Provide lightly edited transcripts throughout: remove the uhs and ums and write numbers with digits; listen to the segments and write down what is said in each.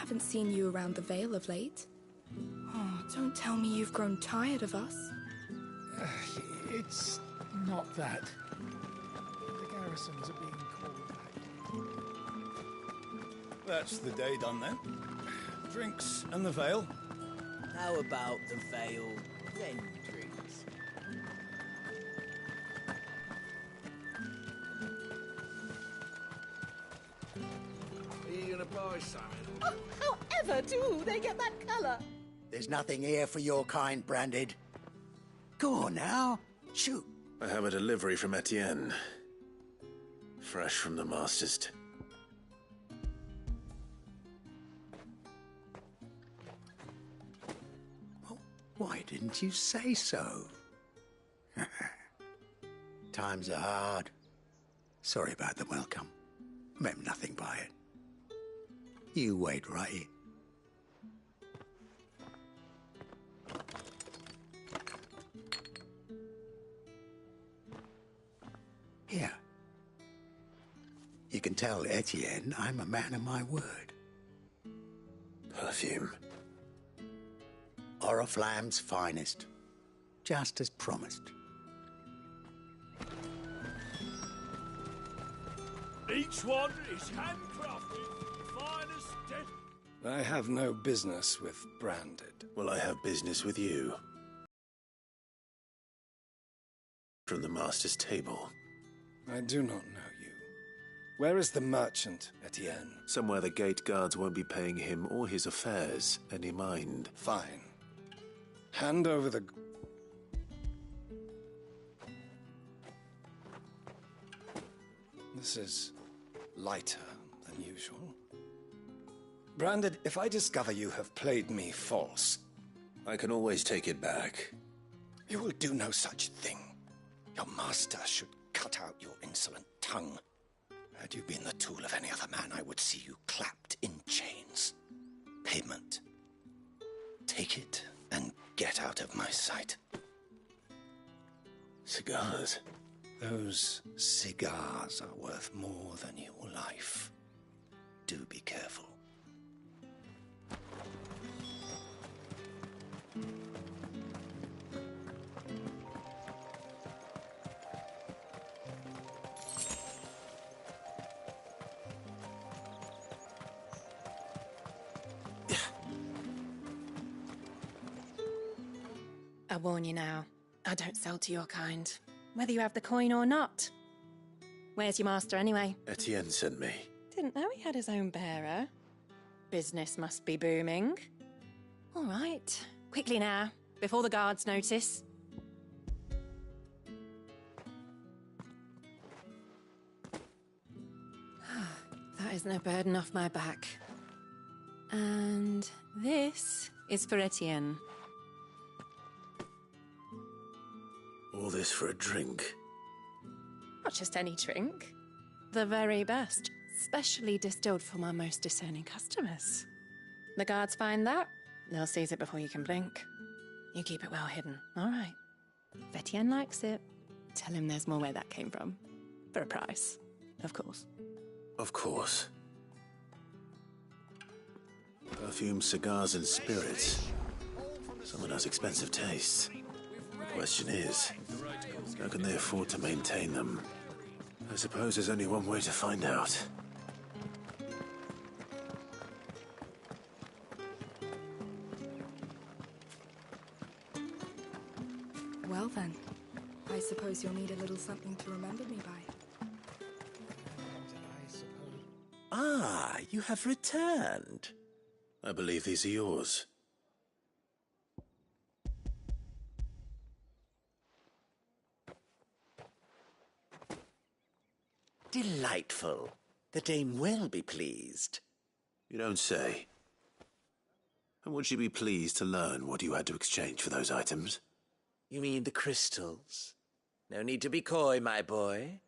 haven't seen you around the Vale of late. Oh, don't tell me you've grown tired of us. It's not that. The garrisons are being called back. That's the day done then. Drinks and the Vale. How about the Vale, then drinks? Are you gonna buy something? Oh, however do they get that colour? There's nothing here for your kind, Branded. Go on now. Shoot. I have a delivery from Etienne. Fresh from the Master's. Why didn't you say so? Times are hard. Sorry about the welcome. Meant nothing by it. You wait right here. Here. You can tell Etienne I'm a man of my word. Perfume. Oriflamme's finest. Just as promised. Each one is handcrafted, finest. I have no business with Branded. Well, I have business with you. From the Master's table. I do not know you. Where is the merchant, Etienne? Somewhere the gate guards won't be paying him or his affairs any mind. Fine. Hand over the... This is lighter than usual. Branded, if I discover you have played me false... I can always take it back. You will do no such thing. Your master should cut out your insolent tongue. Had you been the tool of any other man, I would see you clapped in chains. Payment. Take it and get out of my sight. Cigars? Those cigars are worth more than your life. Do be careful. I warn you now, I don't sell to your kind, whether you have the coin or not. Where's your master anyway? Etienne sent me. Didn't know he had his own bearer. Business must be booming. All right, quickly now, before the guards notice. That is no burden off my back. And this is for Etienne. All this for a drink? Not just any drink. The very best, specially distilled for my most discerning customers. The guards find that, they'll seize it before you can blink. You keep it well hidden, all right? If Etienne likes it, tell him there's more where that came from. For a price, of course. Of course. Perfume, cigars, and spirits. Someone has expensive tastes. The question is, how can they afford to maintain them? I suppose there's only one way to find out. Well then, I suppose you'll need a little something to remember me by. Ah, you have returned. I believe these are yours. Delightful. The dame will be pleased. You don't say. And would she be pleased to learn what you had to exchange for those items? You mean the crystals? No need to be coy, my boy.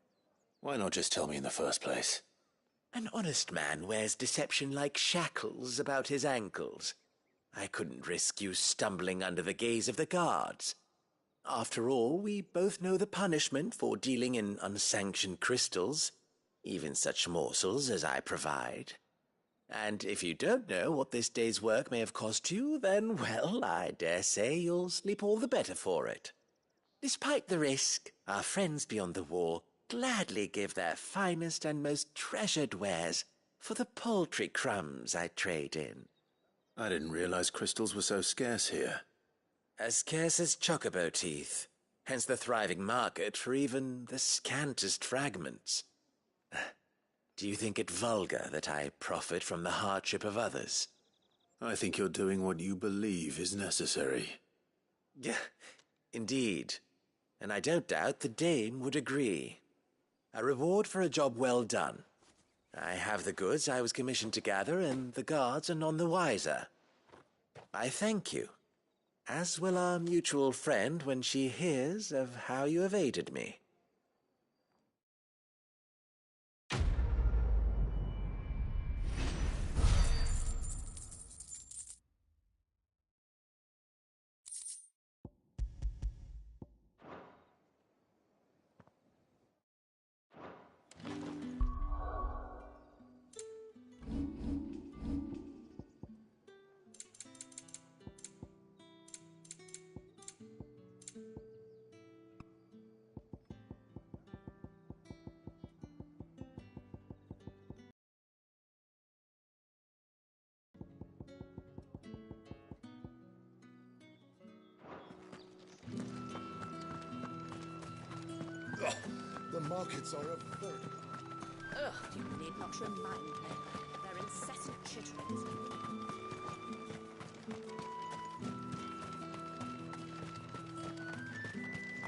Why not just tell me in the first place? An honest man wears deception like shackles about his ankles. I couldn't risk you stumbling under the gaze of the guards. After all, we both know the punishment for dealing in unsanctioned crystals, even such morsels as I provide. And if you don't know what this day's work may have cost you, then, well, I dare say you'll sleep all the better for it. Despite the risk, our friends beyond the wall gladly give their finest and most treasured wares for the paltry crumbs I trade in. I didn't realize crystals were so scarce here. As scarce as chocobo teeth, hence the thriving market for even the scantest fragments. Do you think it vulgar that I profit from the hardship of others? I think you're doing what you believe is necessary. Yeah, indeed. And I don't doubt the dame would agree. A reward for a job well done. I have the goods I was commissioned to gather, and the guards are none the wiser. I thank you, as will our mutual friend when she hears of how you have aided me. The markets are absurd. Ugh, you need not remind me. Their incessant chitterings.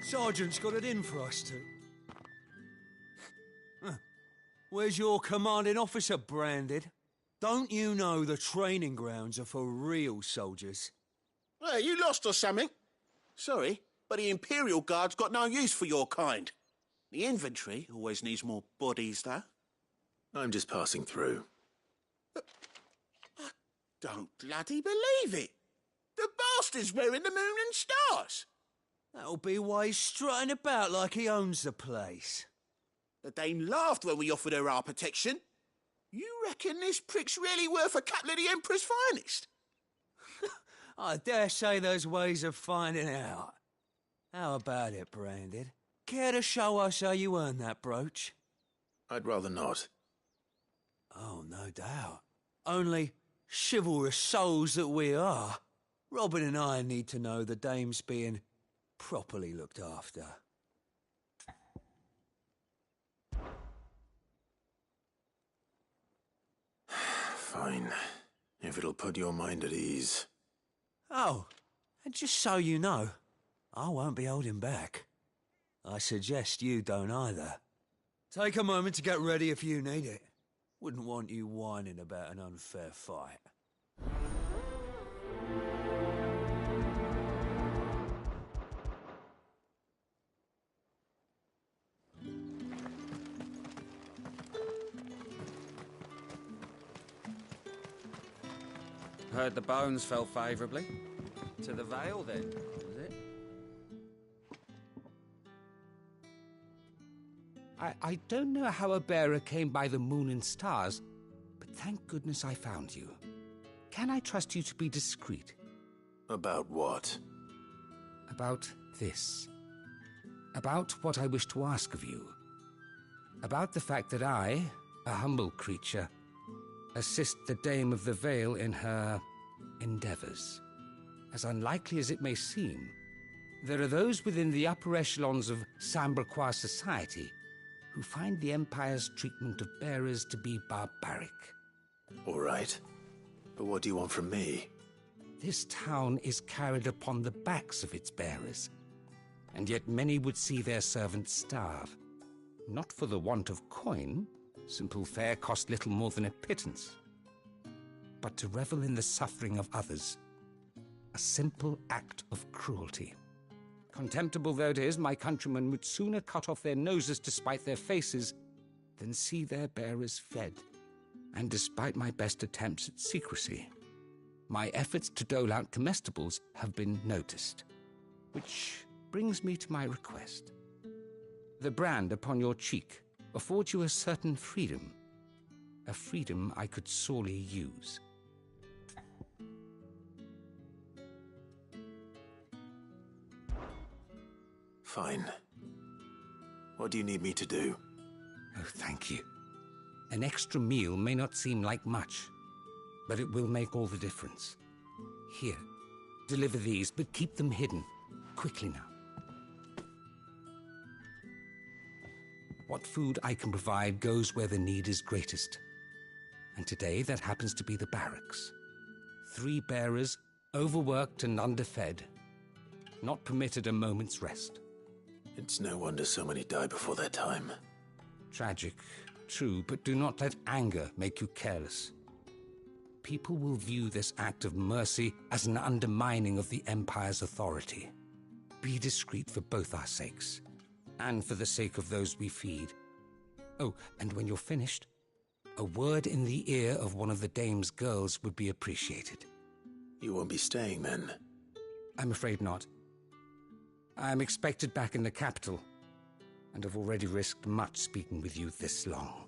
Sergeant's got it in for us two. Where's your commanding officer branded? Don't you know the training grounds are for real soldiers? Hey, you lost or something? Sorry, but the Imperial Guard's got no use for your kind. The infantry always needs more bodies, though. I'm just passing through. I don't bloody believe it. The bastard's wearing the moon and stars. That'll be why he's strutting about like he owns the place. The dame laughed when we offered her our protection. You reckon this prick's really worth a couple of the Emperor's finest? I dare say there's ways of finding out. How about it, Branded? Care to show us how you earned that brooch? I'd rather not. Oh, no doubt. Only, chivalrous souls that we are, Robin and I need to know the dame's being properly looked after. Fine. If it'll put your mind at ease. Oh, and just so you know, I won't be holding back. I suggest you don't either. Take a moment to get ready if you need it. Wouldn't want you whining about an unfair fight. Heard the bones fell favourably. To the Vale, then, was it? I don't know how a bearer came by the moon and stars, but thank goodness I found you. Can I trust you to be discreet? About what? About this. About what I wish to ask of you. About the fact that I, a humble creature, assist the Dame of the Vale in her endeavours. As unlikely as it may seem, there are those within the upper echelons of Samberquois society who find the Empire's treatment of bearers to be barbaric. All right. But what do you want from me? This town is carried upon the backs of its bearers, and yet many would see their servants starve. Not for the want of coin, simple fare cost little more than a pittance, but to revel in the suffering of others, a simple act of cruelty. Contemptible though it is, my countrymen would sooner cut off their noses to spite their faces than see their bearers fed. And despite my best attempts at secrecy, my efforts to dole out comestibles have been noticed. Which brings me to my request. The brand upon your cheek affords you a certain freedom. a freedom I could sorely use. Fine. What do you need me to do? Oh, thank you. An extra meal may not seem like much, but it will make all the difference. Here, deliver these, but keep them hidden. Quickly now. What food I can provide goes where the need is greatest. And today that happens to be the barracks. 3 bearers, overworked and underfed, not permitted a moment's rest. It's no wonder so many die before their time. Tragic, true, but do not let anger make you careless. People will view this act of mercy as an undermining of the Empire's authority. Be discreet for both our sakes, and for the sake of those we feed. Oh, and when you're finished, a word in the ear of one of the dame's girls would be appreciated. You won't be staying then? I'm afraid not. I am expected back in the capital, and have already risked much speaking with you this long.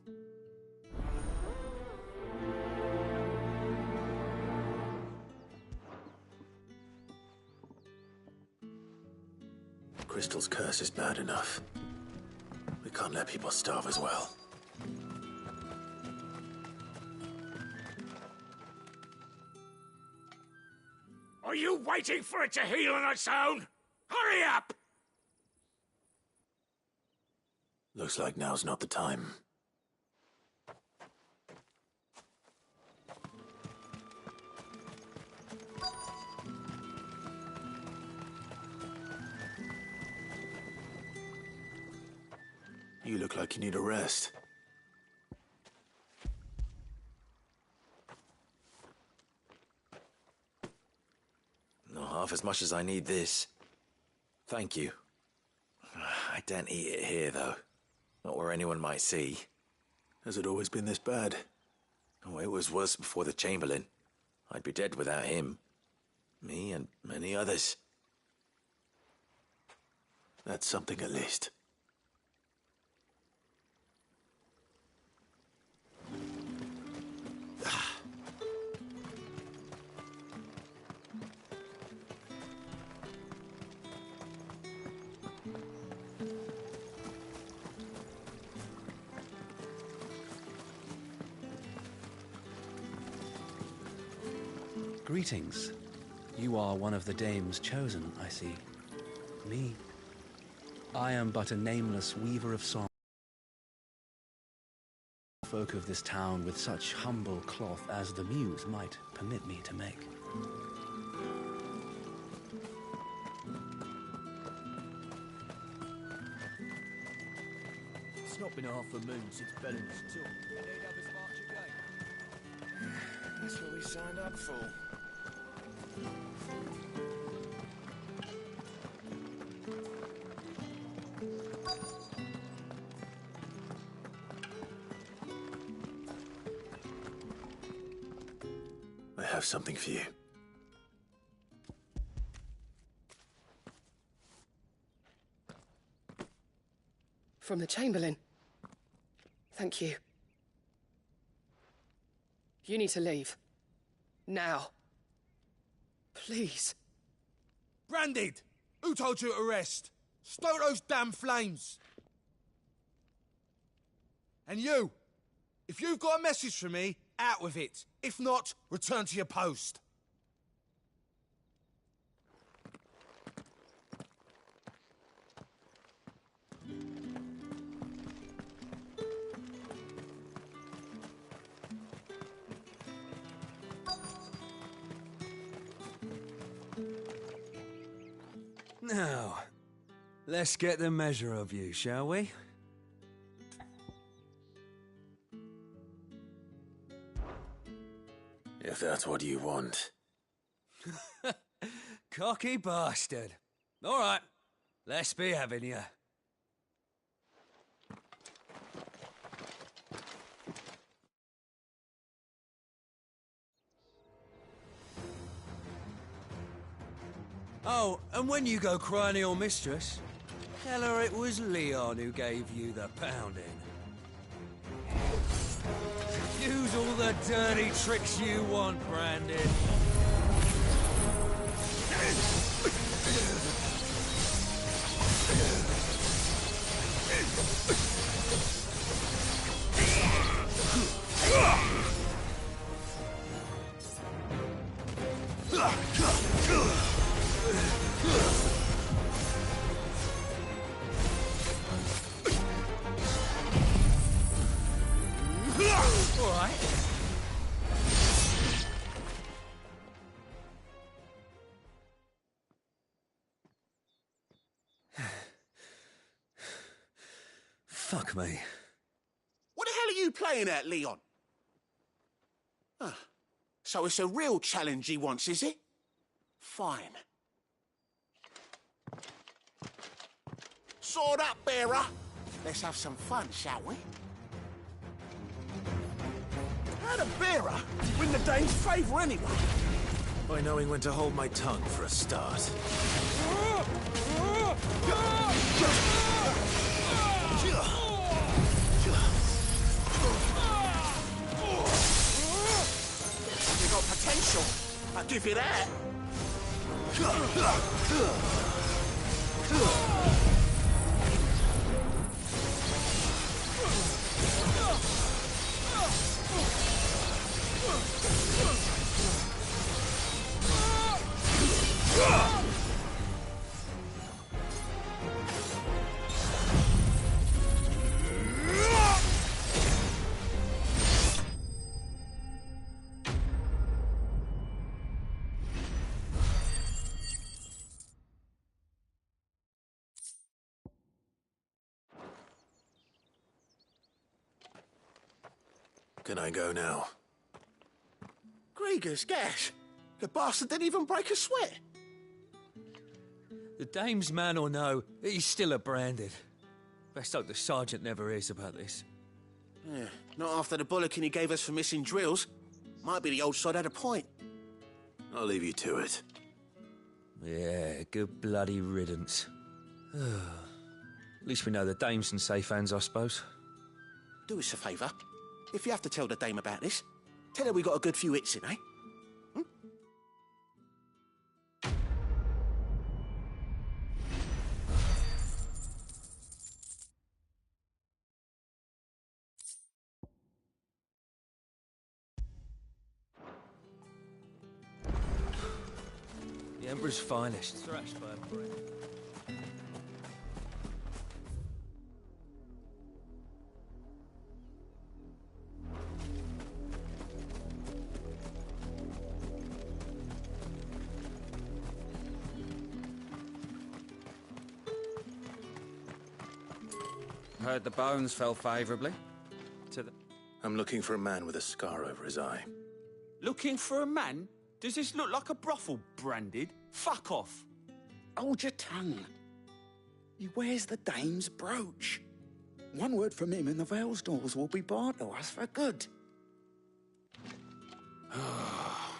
Crystal's curse is bad enough. We can't let people starve as well. Are you waiting for it to heal on its own? Hurry up! Looks like now's not the time. You look like you need a rest. Not half as much as I need this. Thank you. I daren't eat it here, though. Not where anyone might see. Has it always been this bad? Oh, it was worse before the Chamberlain. I'd be dead without him. Me and many others. That's something at least. Greetings. You are one of the dames chosen, I see. Me? I am but a nameless weaver of song. Folk of this town with such humble cloth as the muse might permit me to make. It's not been half a moon since Bellen's took. You need have this march again. That's what we signed up for. I have something for you. From the Chamberlain. Thank you. You need to leave. Now. Please. Branded! Who told you to rest? Stoke those damn flames! And you! If you've got a message for me, out with it. If not, return to your post. Now, let's get the measure of you, shall we? If that's what you want. Cocky bastard. All right, let's be having you. Oh, and when you go crying to your mistress, tell her it was Leon who gave you the pounding. Use all the dirty tricks you want, Brandon. All right. Fuck me. What the hell are you playing at, Leon? Ah, so it's a real challenge he wants, is it? Fine. Sword up, bearer. Let's have some fun, shall we? How the bearer win the dame's favour anyway? By knowing when to hold my tongue for a start. You got potential. I'll give you that. Can I go now? Grieger's gas. The bastard didn't even break a sweat. The dame's man or no, he's still a Branded. Best hope the sergeant never hears about this. Yeah, not after the bollocking he gave us for missing drills. Might be the old sod had a point. I'll leave you to it. Yeah, good bloody riddance. At least we know the dame's in safe hands, I suppose. Do us a favour. If you have to tell the dame about this, tell her we got a good few hits in, eh? The Emperor's finest. Thrashed by a friend. Heard the bones fell favourably to the... I'm looking for a man with a scar over his eye. Looking for a man? Does this look like a brothel, Branded? Fuck off. Hold your tongue. He wears the dame's brooch. One word from him and the Vale's doors will be barred to us for good.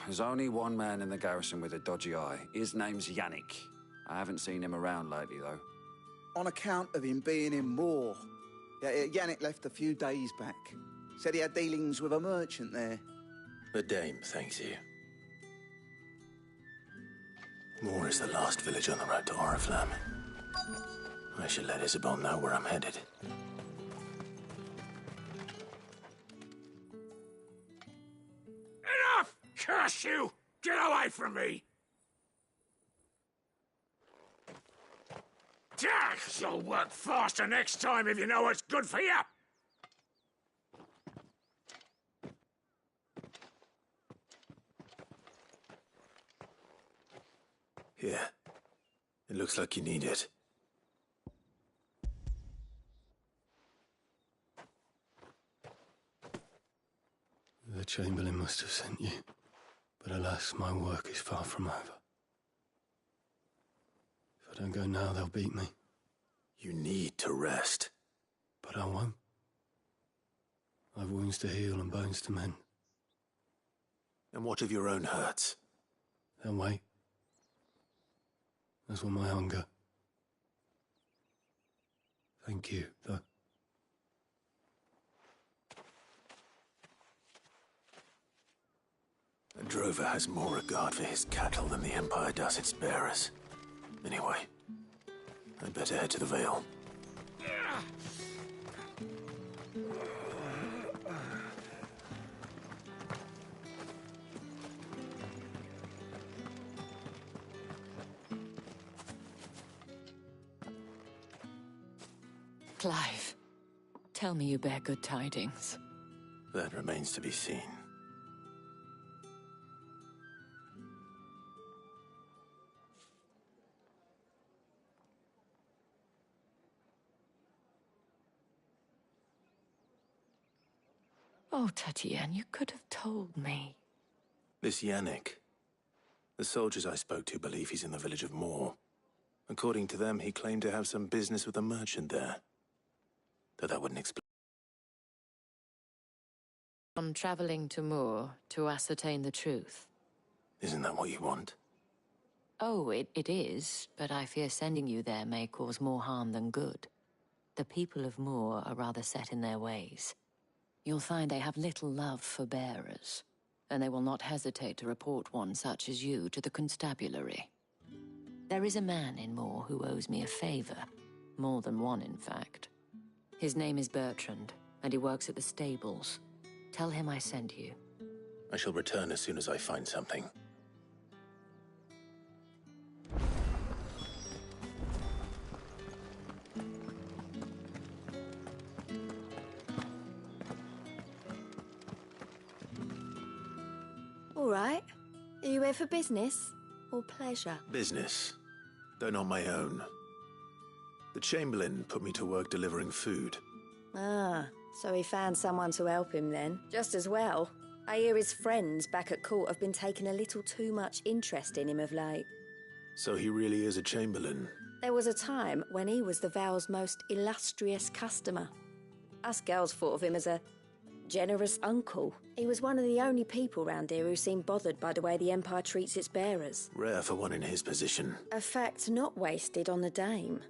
There's only one man in the garrison with a dodgy eye. His name's Yannick. I haven't seen him around lately, though. On account of him being in Moor. Yannick left a few days back. Said he had dealings with a merchant there. The dame thanks you. Moor is the last village on the road to Oriflamme. I should let Isabel know where I'm headed. Enough! Curse you! Get away from me! You'll work faster next time if you know what's good for you! Here. It looks like you need it. The Chamberlain must have sent you, but alas, my work is far from over. If I don't go now, they'll beat me. You need to rest. But I won't. I've wounds to heal and bones to mend. And what of your own hurts? They'll wait. As will my hunger. Thank you, though. rover has more regard for his cattle than the Empire does its bearers. Anyway, I'd better head to the Vale. Clive, tell me you bear good tidings. That remains to be seen. Oh, Tatienne, you could have told me. This Yannick. The soldiers I spoke to believe he's in the village of Moor. According to them, he claimed to have some business with a merchant there. Though that wouldn't explain. On traveling to Moor to ascertain the truth. Isn't that what you want? Oh, it is, but I fear sending you there may cause more harm than good. The people of Moor are rather set in their ways. You'll find they have little love for bearers, and they will not hesitate to report one such as you to the constabulary. There is a man in Moor who owes me a favor. More than one, in fact. His name is Bertrand, and he works at the stables. Tell him I sent you. I shall return as soon as I find something. All right. Are you here for business or pleasure? Business, though not my own. The Chamberlain put me to work delivering food. Ah, so he found someone to help him then. Just as well. I hear his friends back at court have been taking a little too much interest in him of late. So he really is a Chamberlain. There was a time when he was the Vale's most illustrious customer. Us girls thought of him as a generous uncle. He was one of the only people round here who seemed bothered by the way the Empire treats its bearers. Rare for one in his position. A fact not wasted on the dame.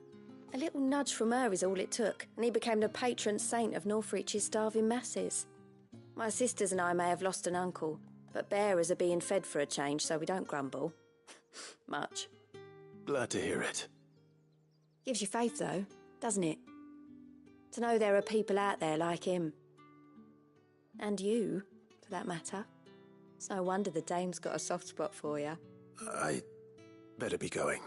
A little nudge from her is all it took, and he became the patron saint of Northreach's starving masses. My sisters and I may have lost an uncle, but bearers are being fed for a change, so we don't grumble. Much. Glad to hear it. Gives you faith, though, doesn't it? To know there are people out there like him. And you, for that matter. It's no wonder the dame's got a soft spot for you. I better be going.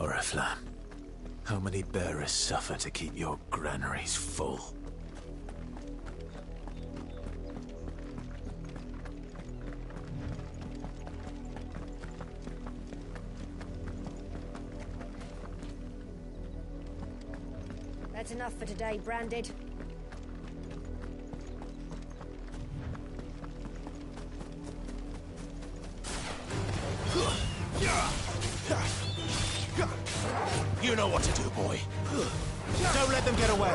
Oriflamme, how many bearers suffer to keep your granaries full? That's enough for today, Branded. You know what to do, boy. Don't let them get away.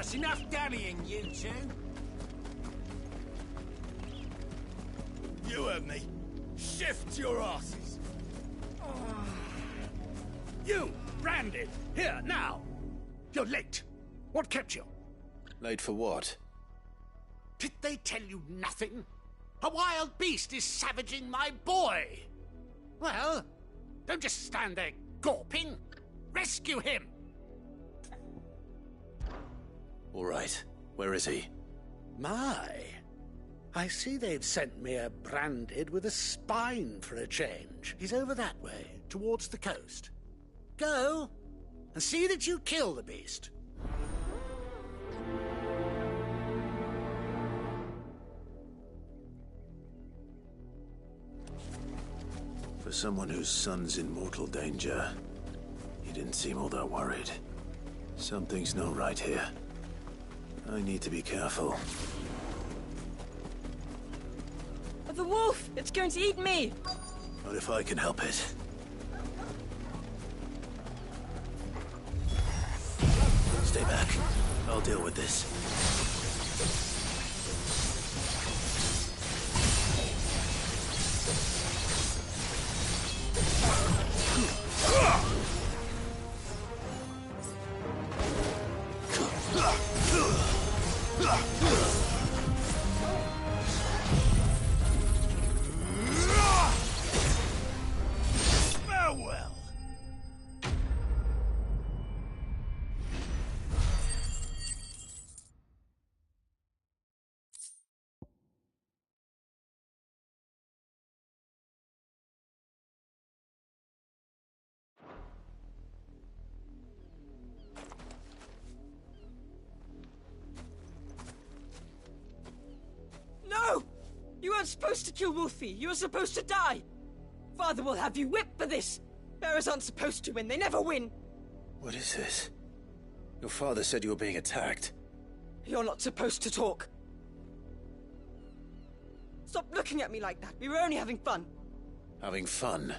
That's enough dallying, you two. You heard me. Shift your asses. You, Branded, here, now. You're late. What kept you? Late for what? Did they tell you nothing? A wild beast is savaging my boy. Well, don't just stand there gawping. Rescue him. All right. Where is he? My. I see they've sent me a Branded with a spine for a change. He's over that way, towards the coast. Go, and see that you kill the beast. For someone whose son's in mortal danger, he didn't seem all that worried. Something's not right here. I need to be careful. The wolf! It's going to eat me! Not if I can help it. Stay back. I'll deal with this. Farewell. No! You weren't supposed to kill Wolfie. You were supposed to die. Father will have you whipped for this. Bearers aren't supposed to win. They never win. What is this? Your father said you were being attacked. You're not supposed to talk. Stop looking at me like that. We were only having fun. Having fun?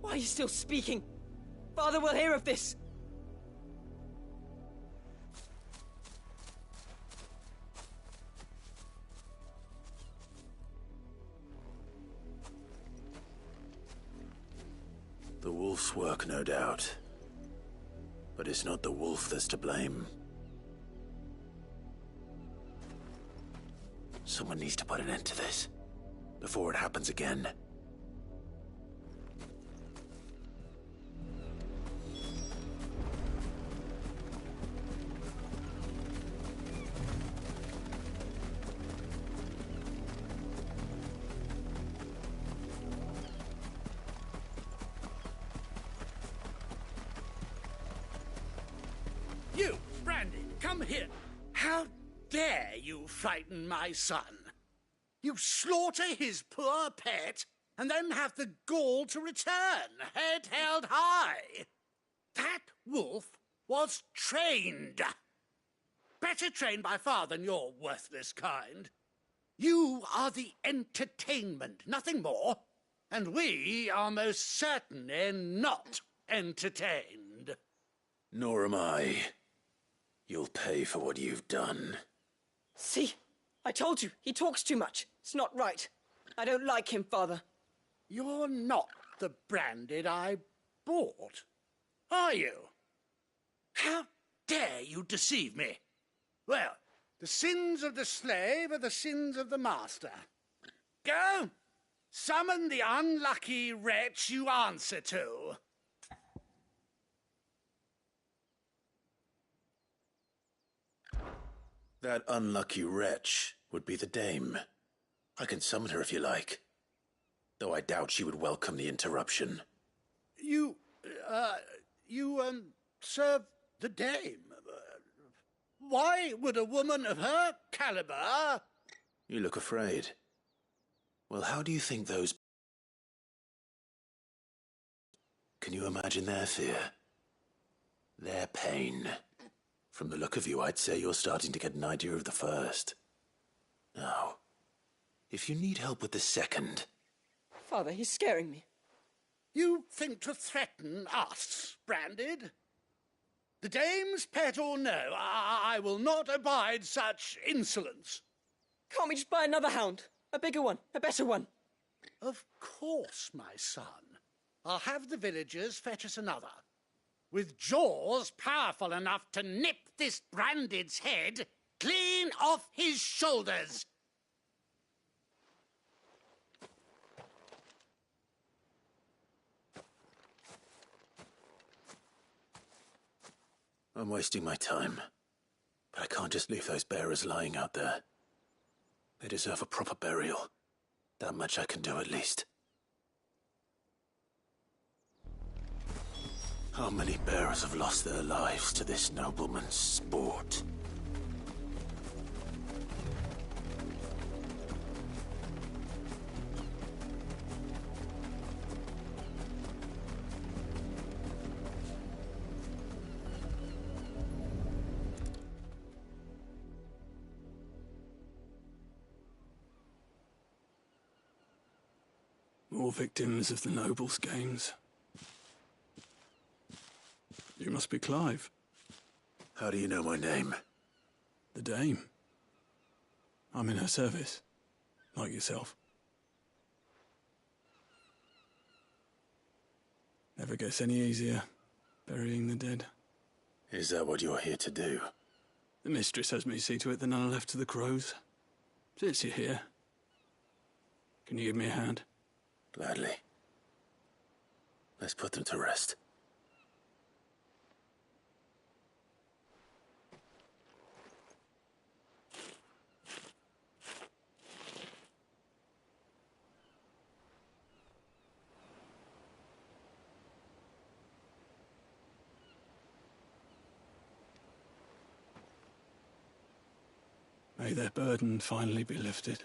Why are you still speaking? Father will hear of this. The wolf's work, no doubt. But it's not the wolf that's to blame. Someone needs to put an end to this, before it happens again. You, Branded, come here. How dare you frighten my son? You slaughter his poor pet, and then have the gall to return, head held high. That wolf was trained. Better trained by far than your worthless kind. You are the entertainment, nothing more. And we are most certainly not entertained. Nor am I. You'll pay for what you've done. See? I told you, he talks too much. It's not right. I don't like him, Father. You're not the Branded I bought, are you? How dare you deceive me? Well, the sins of the slave are the sins of the master. Go, summon the unlucky wretch you answer to. That unlucky wretch would be the dame. I can summon her if you like. Though I doubt she would welcome the interruption. You serve the dame. Why would a woman of her caliber... You look afraid. Well, how do you think those... Can you imagine their fear? Their pain? From the look of you, I'd say you're starting to get an idea of the first. Now, if you need help with the second... Father, he's scaring me. You think to threaten us, Branded? The dame's pet or no, I will not abide such insolence. Can't we just buy another hound? A bigger one, a better one. Of course, my son. I'll have the villagers fetch us another. With jaws powerful enough to nip this Branded's head clean off his shoulders. I'm wasting my time. But I can't just leave those bearers lying out there. They deserve a proper burial. That much I can do at least. How many bearers have lost their lives to this nobleman's sport? More victims of the nobles' games. You must be Clive. How do you know my name? The Dame. I'm in her service, like yourself. Never gets any easier, burying the dead. Is that what you're here to do? The mistress has me see to it that none are left to the crows. Since you're here, can you give me a hand? Gladly. Let's put them to rest. May their burden finally be lifted.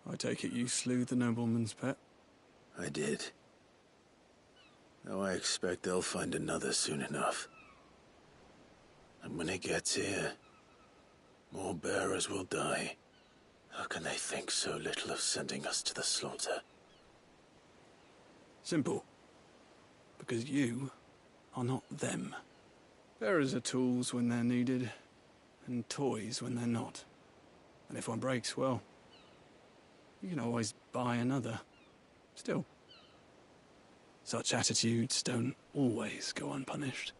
I take it you slew the nobleman's pet? I did. Now I expect they'll find another soon enough. And when it gets here, more bearers will die. How can they think so little of sending us to the slaughter? Simple. Because you are not them. Bearers are tools when they're needed, and toys when they're not. And if one breaks, well, you can always buy another. Still, such attitudes don't always go unpunished.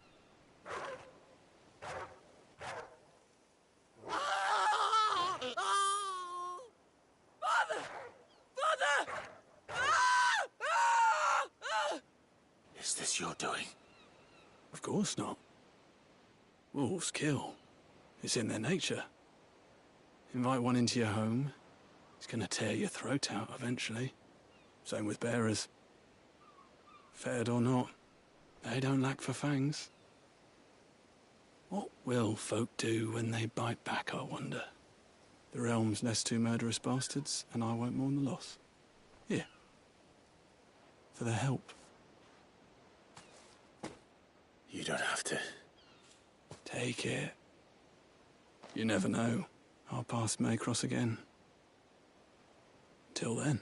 Father! Father! Is this your doing? Of course not. Wolves kill. It's in their nature. Invite one into your home, it's gonna tear your throat out eventually. Same with bearers. Fed or not, they don't lack for fangs. What will folk do when they bite back, I wonder? The realm's less two murderous bastards, and I won't mourn the loss. Here. For their help. You don't have to. Take it. You never know. Our paths may cross again. Till then.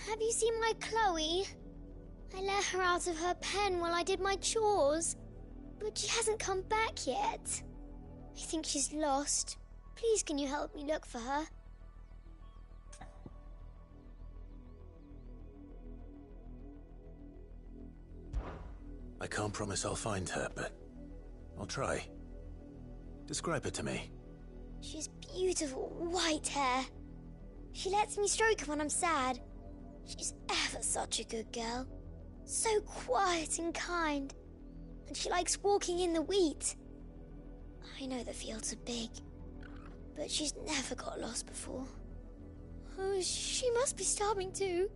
Have you seen my Chloe? I let her out of her pen while I did my chores, but she hasn't come back yet. I think she's lost. Please, can you help me look for her? I can't promise I'll find her, but I'll try. Describe her to me. She's beautiful white hair. She lets me stroke her when I'm sad. She's ever such a good girl. So quiet and kind. And she likes walking in the wheat. I know the fields are big, but she's never got lost before. Oh, she must be starving too.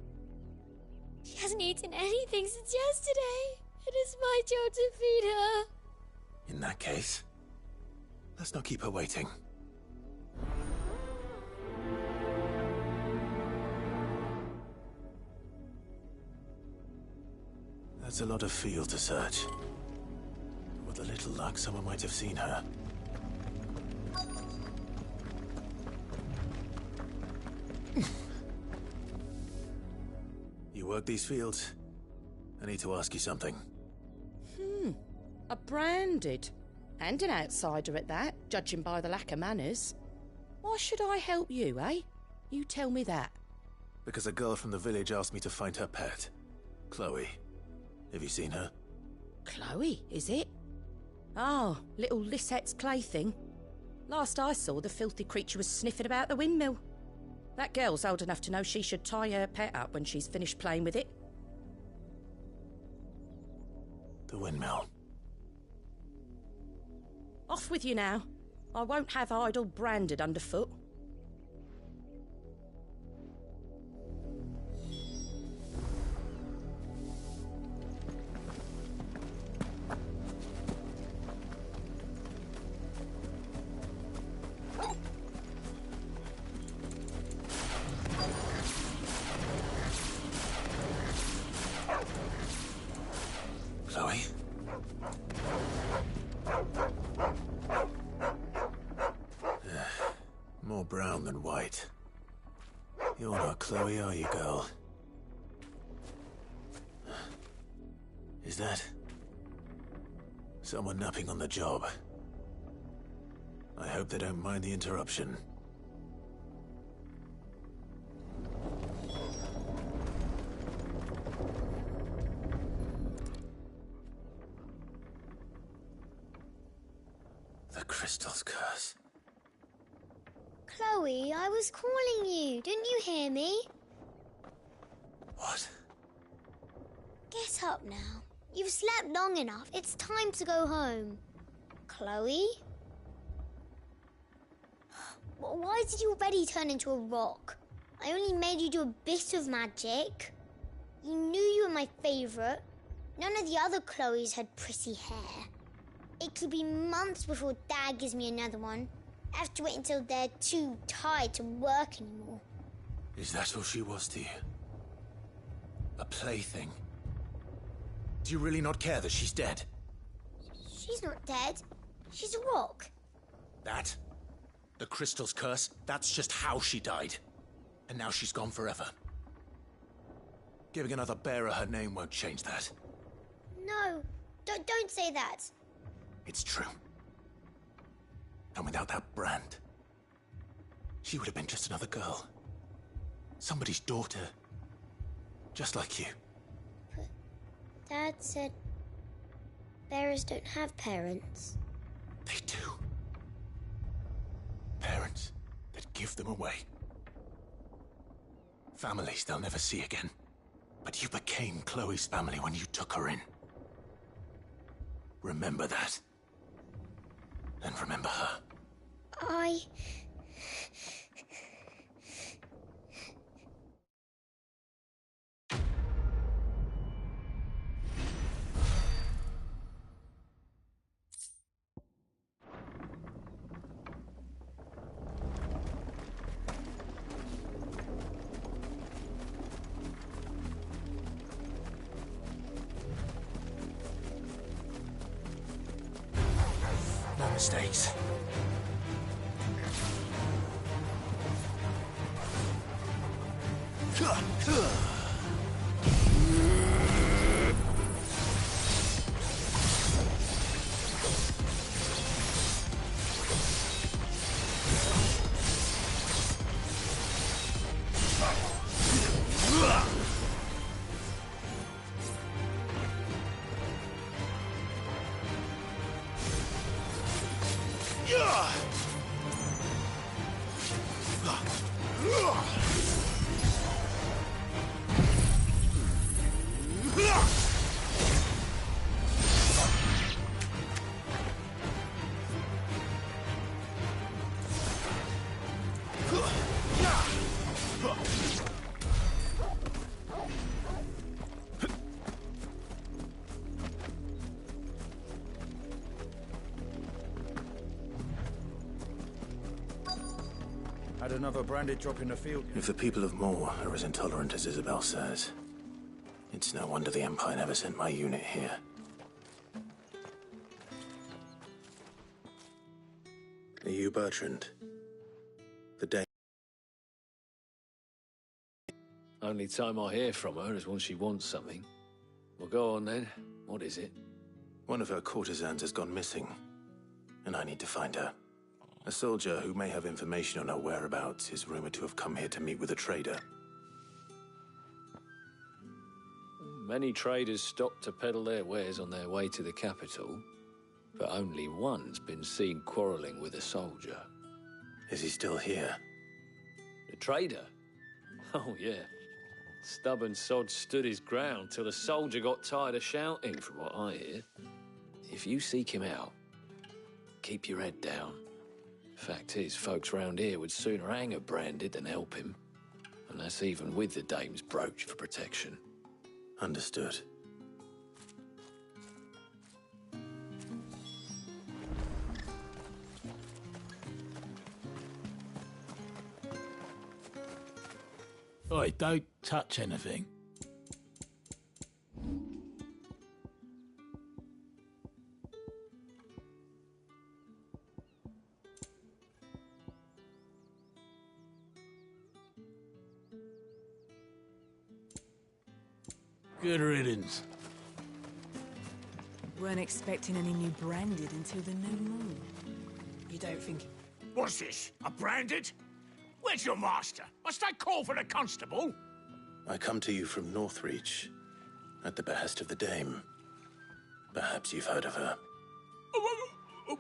She hasn't eaten anything since yesterday. It is my job to feed her. In that case, let's not keep her waiting. That's a lot of field to search. With a little luck, someone might have seen her. You work these fields? I need to ask you something. A branded. And an outsider at that, judging by the lack of manners. Why should I help you, eh? You tell me that. Because a girl from the village asked me to find her pet. Chloe. Have you seen her? Chloe, is it? Oh, little Lisette's plaything. Last I saw, the filthy creature was sniffing about the windmill. That girl's old enough to know she should tie her pet up when she's finished playing with it. The windmill. Off with you now. I won't have idle branded underfoot. Chloe? More brown than white. You're not Chloe, are you, girl? Is that someone napping on the job? I hope they don't mind the interruption. The crystal's curse. Chloe, I was calling you. Didn't you hear me? What? Get up now. You've slept long enough. It's time to go home. Chloe? Why did you already turn into a rock? I only made you do a bit of magic. You knew you were my favourite. None of the other Chloes had pretty hair. It could be months before Dad gives me another one. I have to wait until they're too tired to work anymore. Is that all she was to you? A plaything? Do you really not care that she's dead? She's not dead. She's a rock. That? The crystal's curse? That's just how she died. And now she's gone forever. Giving another bearer her name won't change that. No, don't say that. It's true. And without that brand, she would have been just another girl. Somebody's daughter. Just like you. But Dad said bearers don't have parents. They do. Parents that give them away. Families they'll never see again. But you became Chloe's family when you took her in. Remember that. And remember her. No mistakes. Had another branded drop in the field. If the people of Moor are as intolerant as Isabel says, it's no wonder the Empire never sent my unit here. Are you Bertrand? The day... Only time I hear from her is when she wants something. Well, go on then. What is it? One of her courtesans has gone missing, and I need to find her. A soldier who may have information on her whereabouts is rumored to have come here to meet with a trader. Many traders stop to peddle their wares on their way to the capital, but only one's been seen quarrelling with a soldier. Is he still here? The trader? Oh, yeah. Stubborn sod stood his ground till the soldier got tired of shouting, from what I hear. If you seek him out, keep your head down. Fact is, folks round here would sooner hang a branded than help him. And that's even with the dame's brooch for protection. Understood. Oi, don't touch anything. Good riddance. Weren't expecting any new branded until the new moon. You don't think... What's this? A branded? Where's your master? Must I call for the constable? I come to you from Northreach, at the behest of the Dame. Perhaps you've heard of her.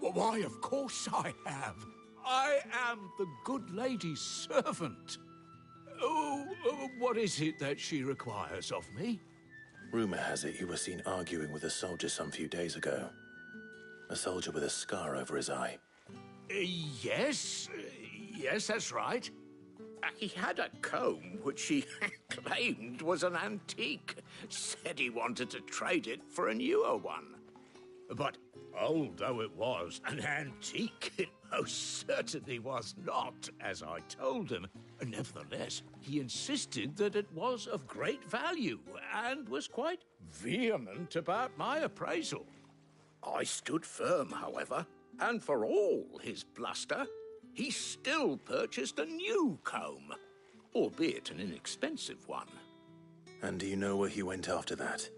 Why, of course I have. I am the good lady's servant. What is it that she requires of me? Rumor has it you were seen arguing with a soldier some few days ago. A soldier with a scar over his eye. Yes, that's right. He had a comb which he claimed was an antique. Said he wanted to trade it for a newer one. But old though it was, an antique it most certainly was not, as I told him. Nevertheless, he insisted that it was of great value and was quite vehement about my appraisal. I stood firm, however, and for all his bluster, he still purchased a new comb, albeit an inexpensive one. And do you know where he went after that?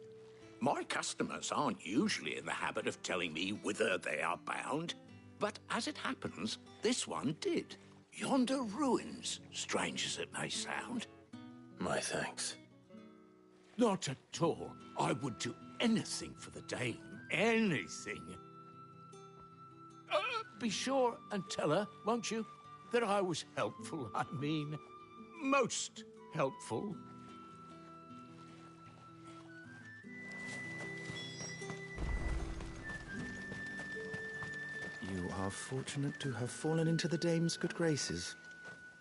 My customers aren't usually in the habit of telling me whither they are bound, but as it happens, this one did. Yonder ruins, strange as it may sound. My thanks. Not at all. I would do anything for the Dame. Anything. Be sure and tell her, won't you, that I was helpful. I mean, most helpful. You are fortunate to have fallen into the Dame's good graces,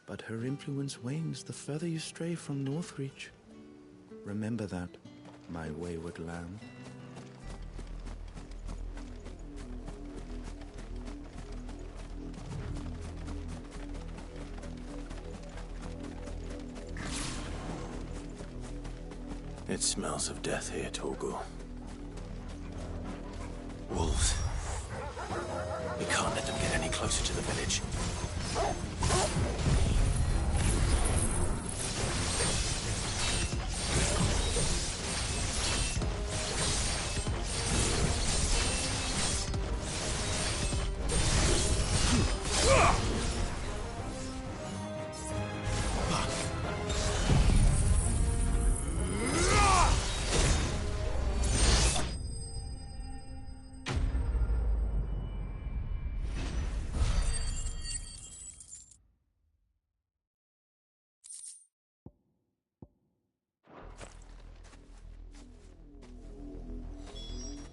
but her influence wanes the further you stray from Northreach. Remember that, my wayward lamb. It smells of death here, Torgal. Wolves. We can't let them get any closer to the village.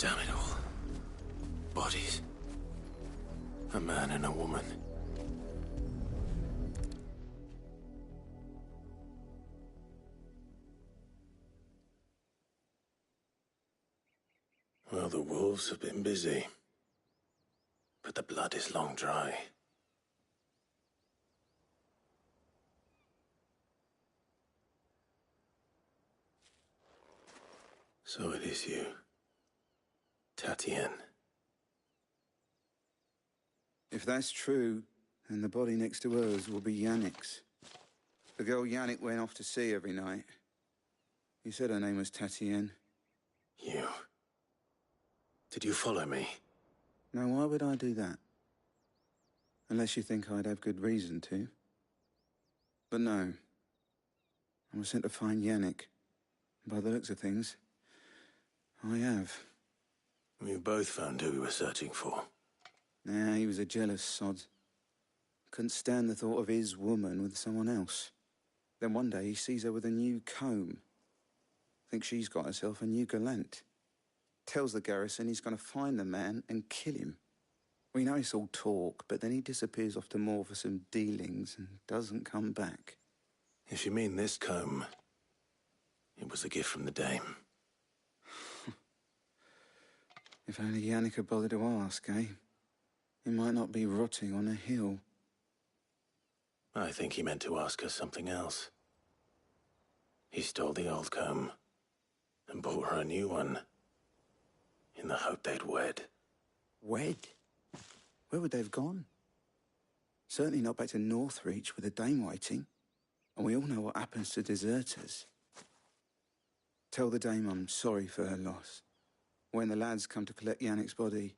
Damn it all. Bodies. A man and a woman. Well, the wolves have been busy. But the blood is long dry. So it is you, Tatienne. If that's true, then the body next to hers will be Yannick's. The girl Yannick went off to see every night. You said her name was Tatienne. You... Did you follow me? Now, why would I do that? Unless you think I'd have good reason to. But no. I was sent to find Yannick. By the looks of things, I have. We both found who we were searching for. Nah, he was a jealous sod. Couldn't stand the thought of his woman with someone else. Then one day he sees her with a new comb. Thinks she's got herself a new gallant. Tells the garrison he's going to find the man and kill him. We know it's all talk, but then he disappears off to Moor for some dealings and doesn't come back. If you mean this comb, it was a gift from the dame. If only Yannick had bothered to ask, eh? He might not be rotting on a hill. I think he meant to ask her something else. He stole the old comb and bought her a new one in the hope they'd wed. Wed? Where would they have gone? Certainly not back to Northreach with a dame waiting. And we all know what happens to deserters. Tell the dame I'm sorry for her loss. When the lads come to collect Yannick's body,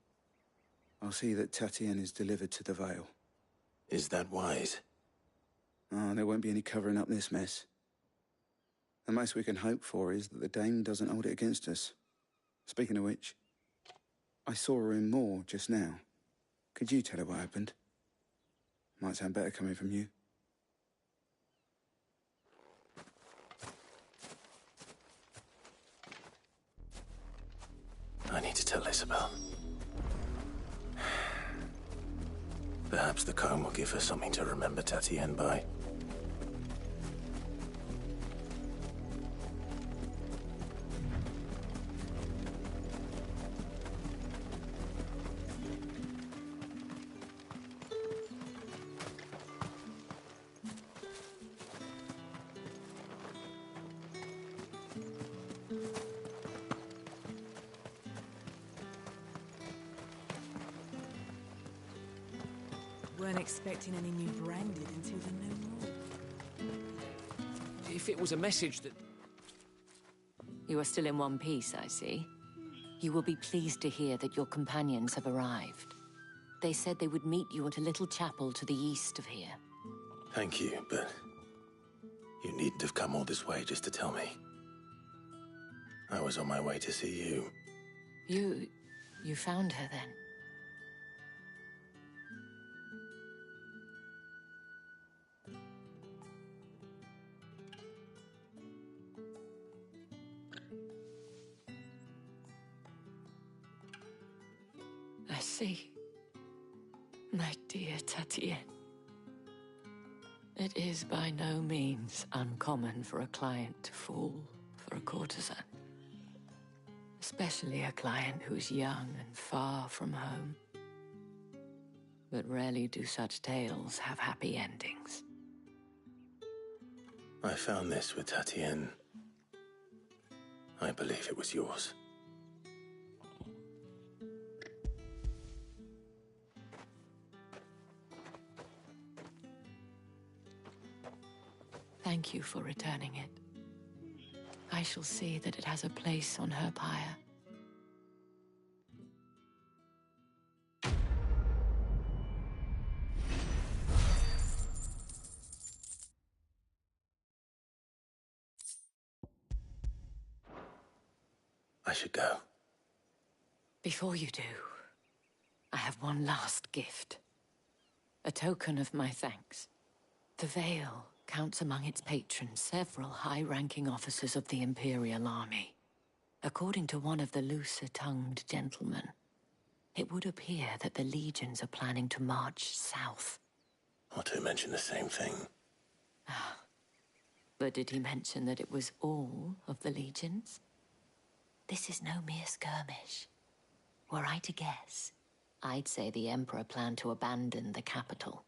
I'll see that Tatienne is delivered to the Vale. Is that wise? Oh, there won't be any covering up this mess. The most we can hope for is that the dame doesn't hold it against us. Speaking of which, I saw her in Moor just now. Could you tell her what happened? Might sound better coming from you. I need to tell Isabel. Perhaps the comb will give her something to remember Tatienne by. Weren't expecting any new branded until the new moon. If it was a message that... You are still in one piece, I see. You will be pleased to hear that your companions have arrived. They said they would meet you at a little chapel to the east of here. Thank you, but you needn't have come all this way just to tell me. I was on my way to see you. You found her then? I see. My dear Tatienne. It is by no means uncommon for a client to fall for a courtesan. Especially a client who's young and far from home. But rarely do such tales have happy endings. I found this with Tatienne. I believe it was yours. Thank you for returning it. I shall see that it has a place on her pyre. I should go. Before you do, I have one last gift. A token of my thanks. The Vale counts among its patrons several high-ranking officers of the Imperial Army. According to one of the looser-tongued gentlemen, it would appear that the legions are planning to march south. Otto mentioned the same thing. But did he mention that it was all of the legions? This is no mere skirmish. Were I to guess, I'd say the Emperor planned to abandon the capital.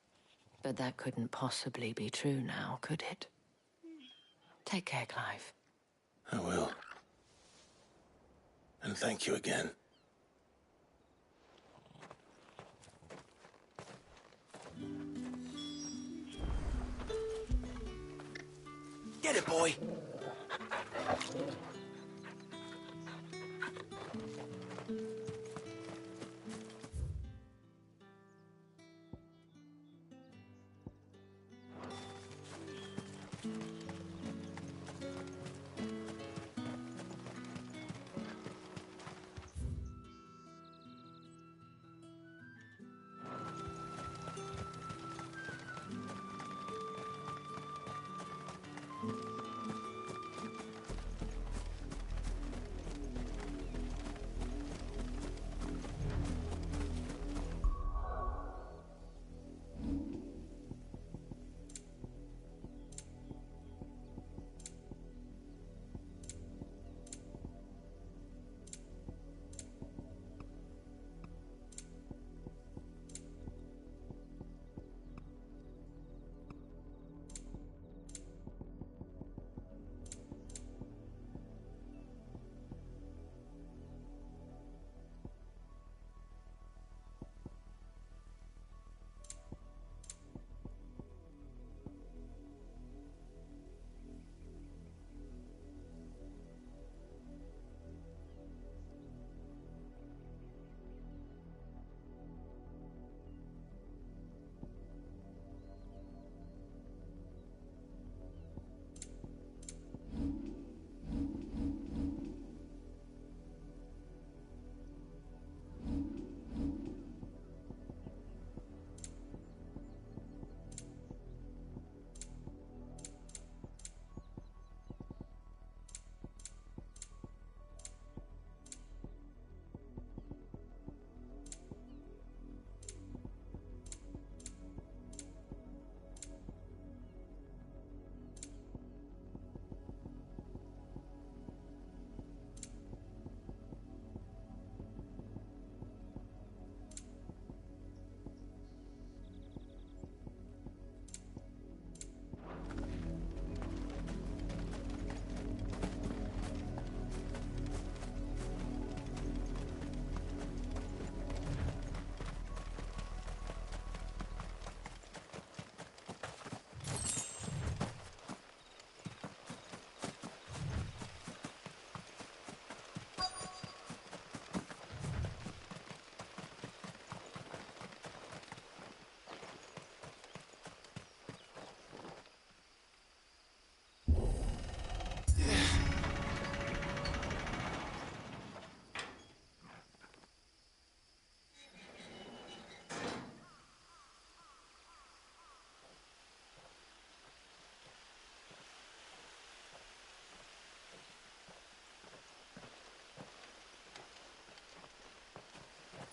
But that couldn't possibly be true now, could it? Take care, Clive. I will. And thank you again. Get it, boy!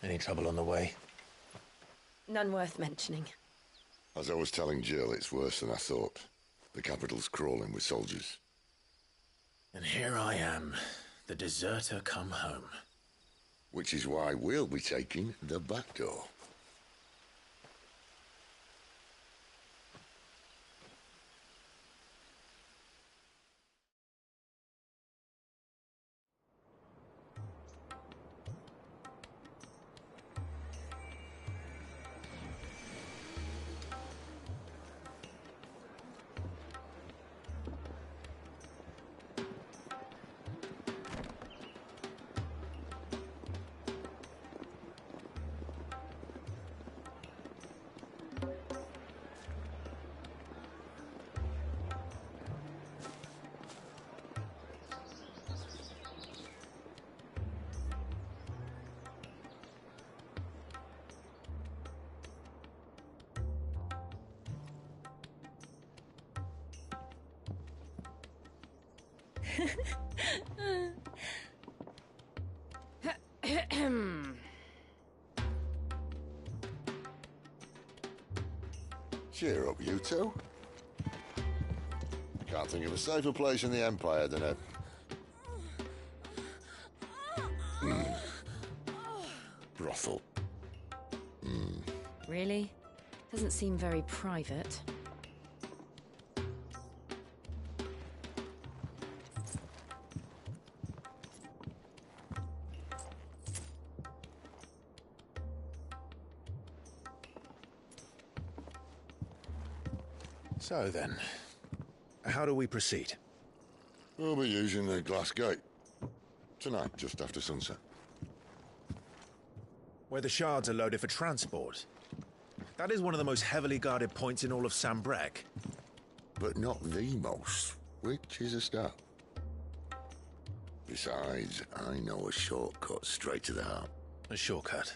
Any trouble on the way? None worth mentioning. As I was telling Jill, it's worse than I thought. The capital's crawling with soldiers. And here I am, the deserter come home. Which is why we'll be taking the back door. Cheer up, you two. Can't think of a safer place in the Empire than a... brothel. Really? Doesn't seem very private. So then, how do we proceed? We'll be using the glass gate. Tonight, just after sunset. Where the shards are loaded for transport. That is one of the most heavily guarded points in all of Sambrec. But not the most, which is a start. Besides, I know a shortcut straight to the heart. A shortcut?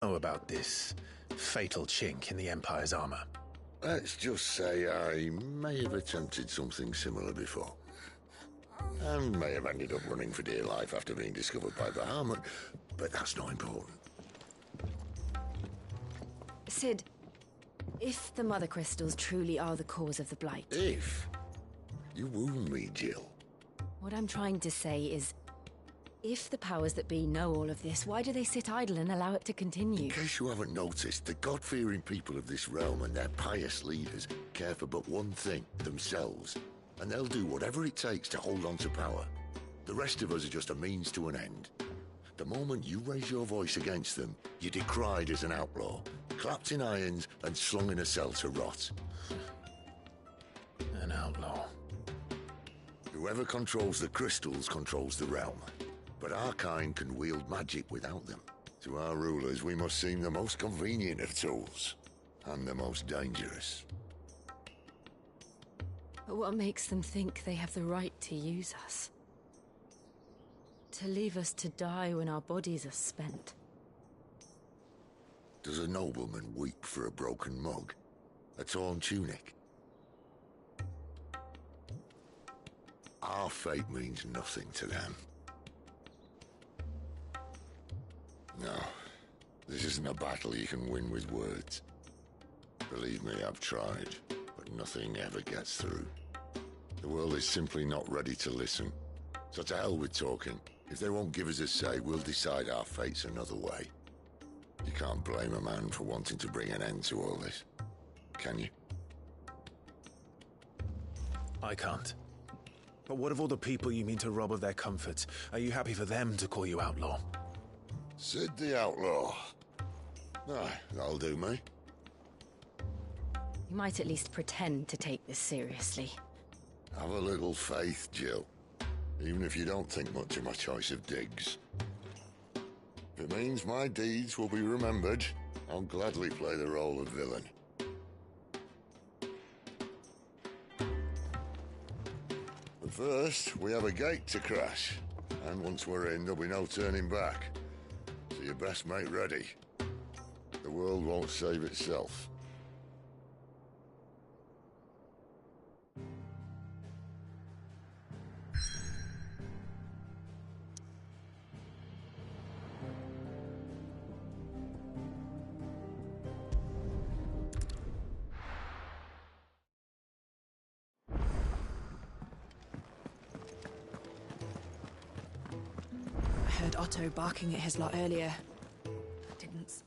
Know about this fatal chink in the Empire's armor? Let's just say I may have attempted something similar before. And may have ended up running for dear life after being discovered by Bahamut, but that's not important. Sid, if the Mother Crystals truly are the cause of the Blight... If? You wound me, Jill. What I'm trying to say is, if the powers that be know all of this, why do they sit idle and allow it to continue? In case you haven't noticed, the God-fearing people of this realm and their pious leaders care for but one thing, themselves. And they'll do whatever it takes to hold on to power. The rest of us are just a means to an end. The moment you raise your voice against them, you're decried as an outlaw, clapped in irons and slung in a cell to rot. An outlaw. Whoever controls the crystals controls the realm. But our kind can wield magic without them. To our rulers, we must seem the most convenient of tools. And the most dangerous. But what makes them think they have the right to use us? To leave us to die when our bodies are spent? Does a nobleman weep for a broken mug? A torn tunic? Our fate means nothing to them. No, this isn't a battle you can win with words. Believe me, I've tried, but nothing ever gets through. The world is simply not ready to listen. So to hell with talking. If they won't give us a say, we'll decide our fates another way. You can't blame a man for wanting to bring an end to all this, can you? I can't. But what of all the people you mean to rob of their comforts? Are you happy for them to call you outlaw? Sid the Outlaw. Aye, that'll do me. You might at least pretend to take this seriously. Have a little faith, Jill. Even if you don't think much of my choice of digs. If it means my deeds will be remembered, I'll gladly play the role of villain. But first, we have a gate to crash. And once we're in, there'll be no turning back. So you best make ready. The world won't save itself. I heard Otto barking at his lot earlier. Didn't...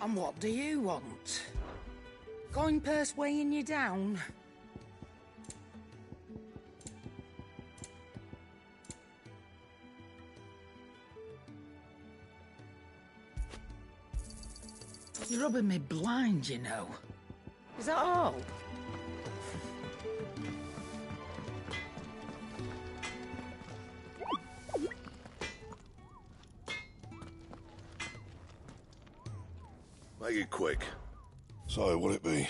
And what do you want? Coin purse weighing you down? You're rubbing me blind, you know. Is that all? Make it quick. So, what'll it be?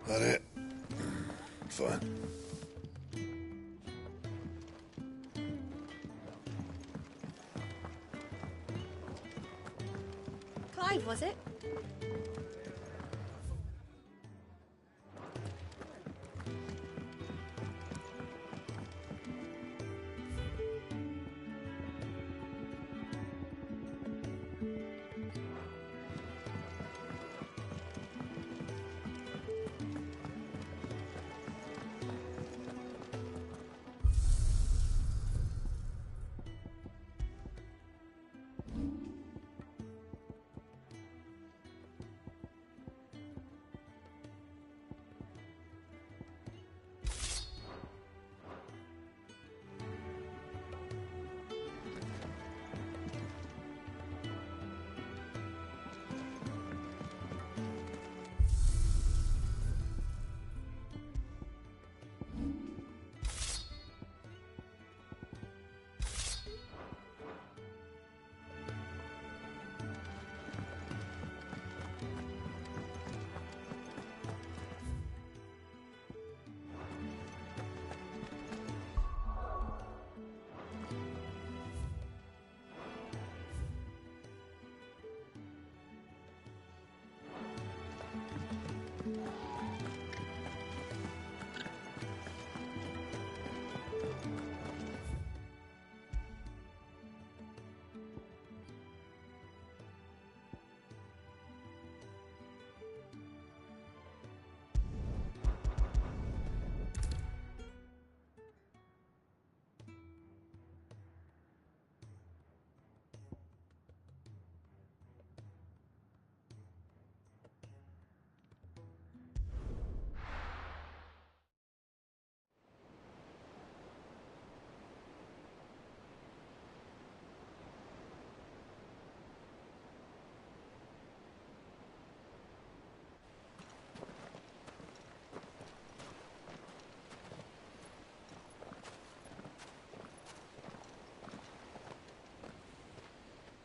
That it? Fine. Clive, was it?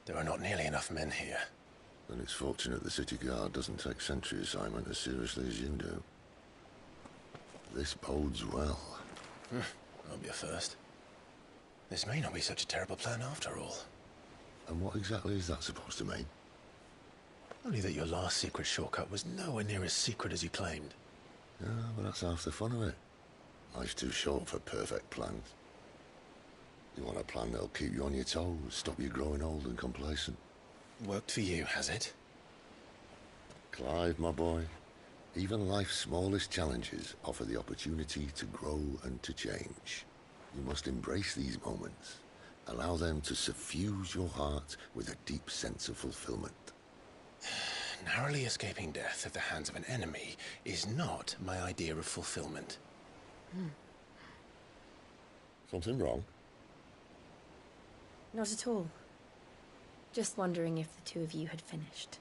There are not nearly enough men here. Then it's fortunate the city guard doesn't take sentry assignment as seriously as you do. This bodes well. I'll be a first. This may not be such a terrible plan after all. And what exactly is that supposed to mean? Only that your last secret shortcut was nowhere near as secret as you claimed. Yeah, but that's half the fun of it. Life's too short for perfect plans. You want a plan that'll keep you on your toes, stop you growing old and complacent. Worked for you, has it? Clive, my boy, even life's smallest challenges offer the opportunity to grow and to change. You must embrace these moments. Allow them to suffuse your heart with a deep sense of fulfillment. Narrowly escaping death at the hands of an enemy is not my idea of fulfillment. Something wrong? Not at all. Just wondering if the two of you had finished.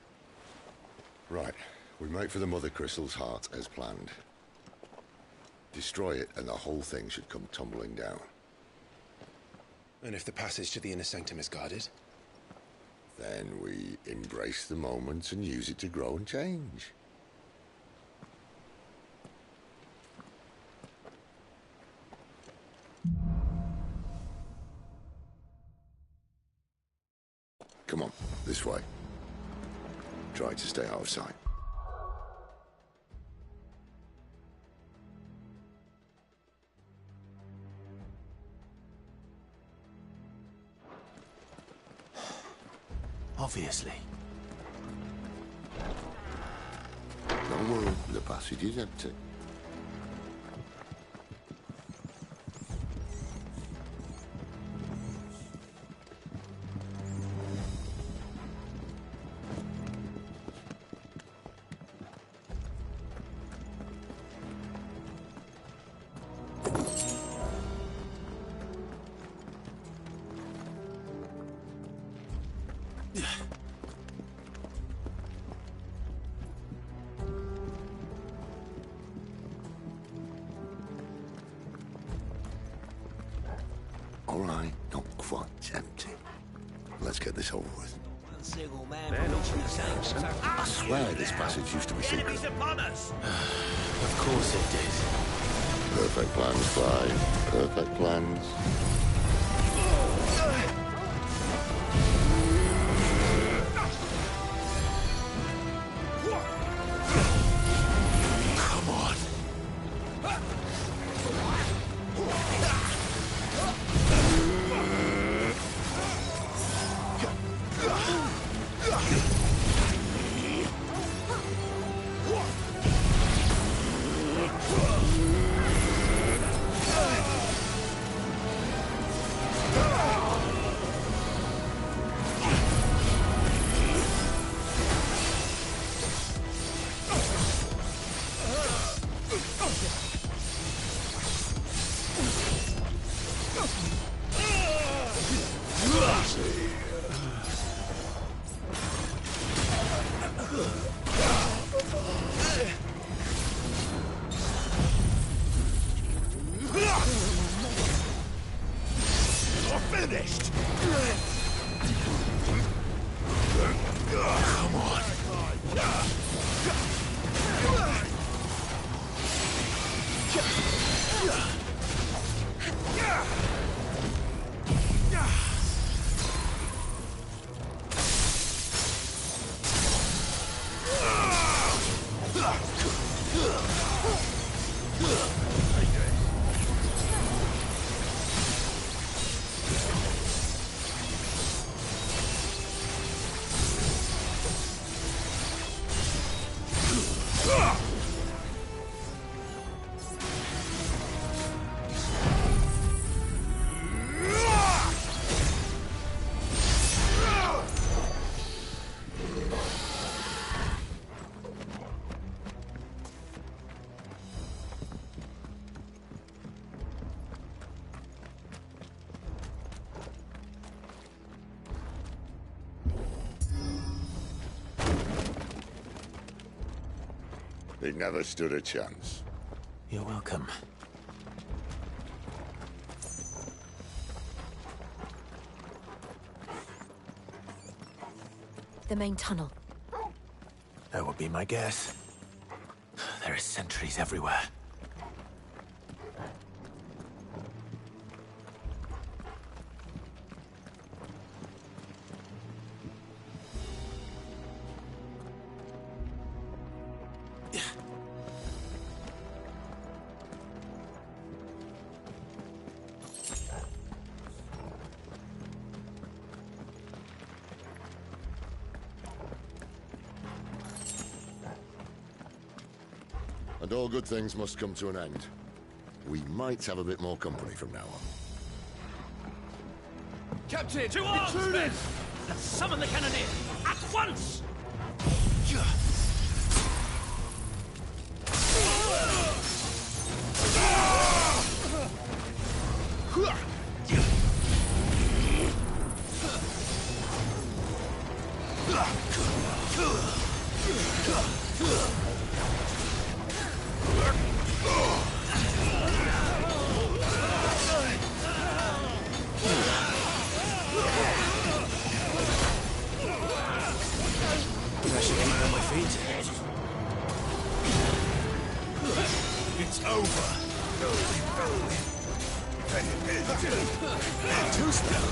Right. We make for the Mother Crystal's heart as planned. Destroy it and the whole thing should come tumbling down. And if the passage to the inner sanctum is guarded? Then we embrace the moment and use it to grow and change. Come on, this way. Try to stay out of sight. Obviously. Don't worry, the passage is empty. All right, not quite empty. Let's get this over with. I swear this passage used to be secret. Of course it did. Perfect plans, Clive. Perfect plans. Come on. Finished. Come on. They never stood a chance. You're welcome. The main tunnel. That would be my guess. There are sentries everywhere. And all good things must come to an end. We might have a bit more company from now on. Captain! To arms, men! Let's summon the cannoneer! At once! I should keep on my feet. It's over. Two-step.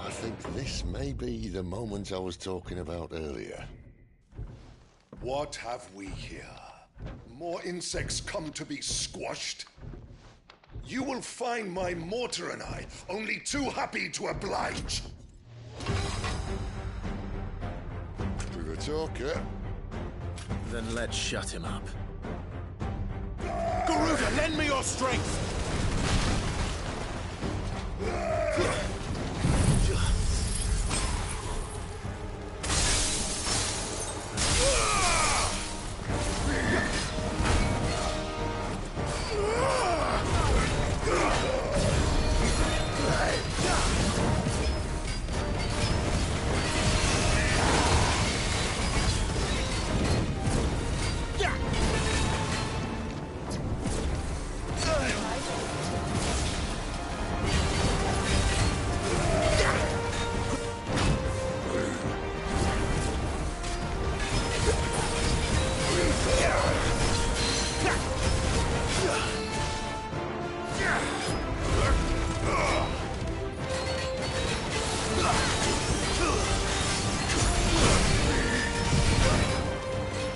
I think this may be the moment I was talking about earlier. What have we here? More insects come to be squashed? You will find my mortar and I only too happy to oblige. With a talker. Then let's shut him up. Garuda, lend me your strength!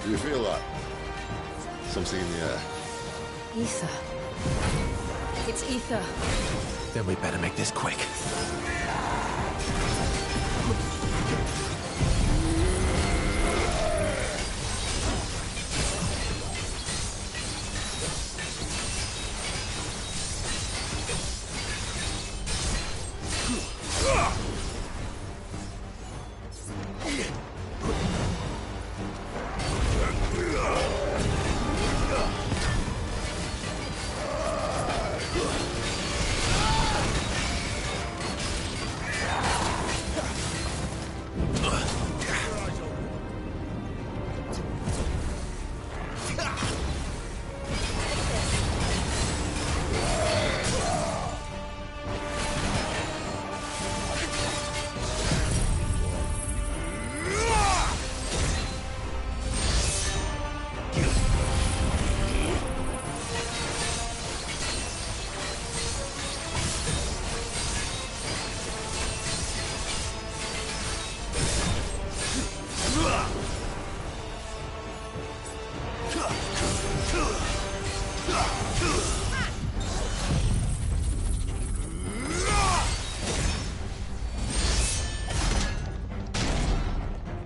Do you feel that? Something in the air. Ether. It's ether. Then we better make this quick.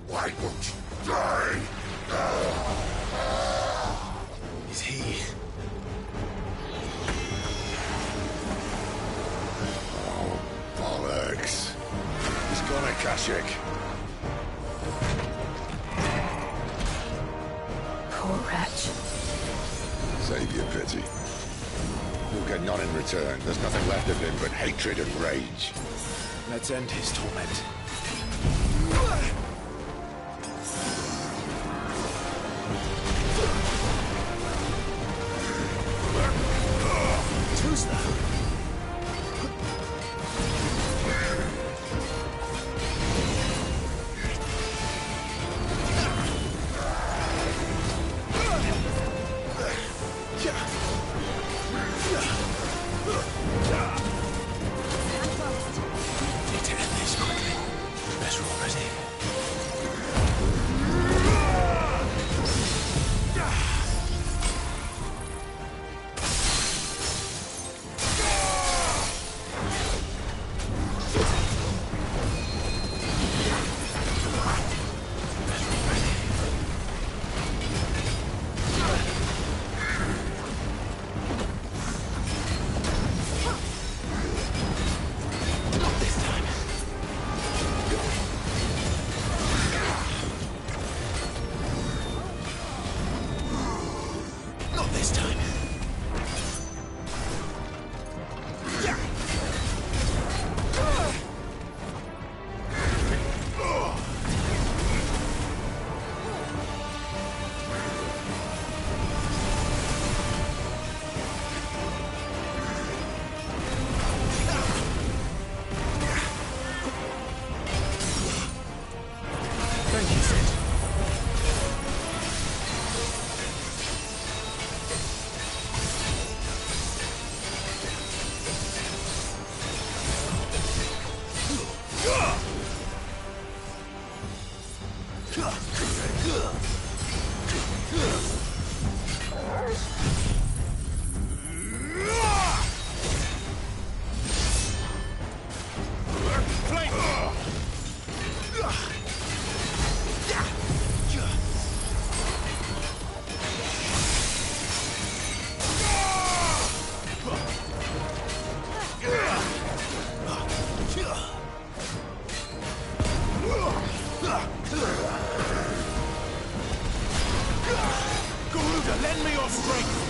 Why won't you die? Is he? Oh, bollocks. He's gone, Akashic. Poor wretch. Save your pity. You'll get none in return. There's nothing left of him but hatred and rage. Let's end his torment. Who's that? Need to end this quickly. Better already. Garuda, lend me your strength!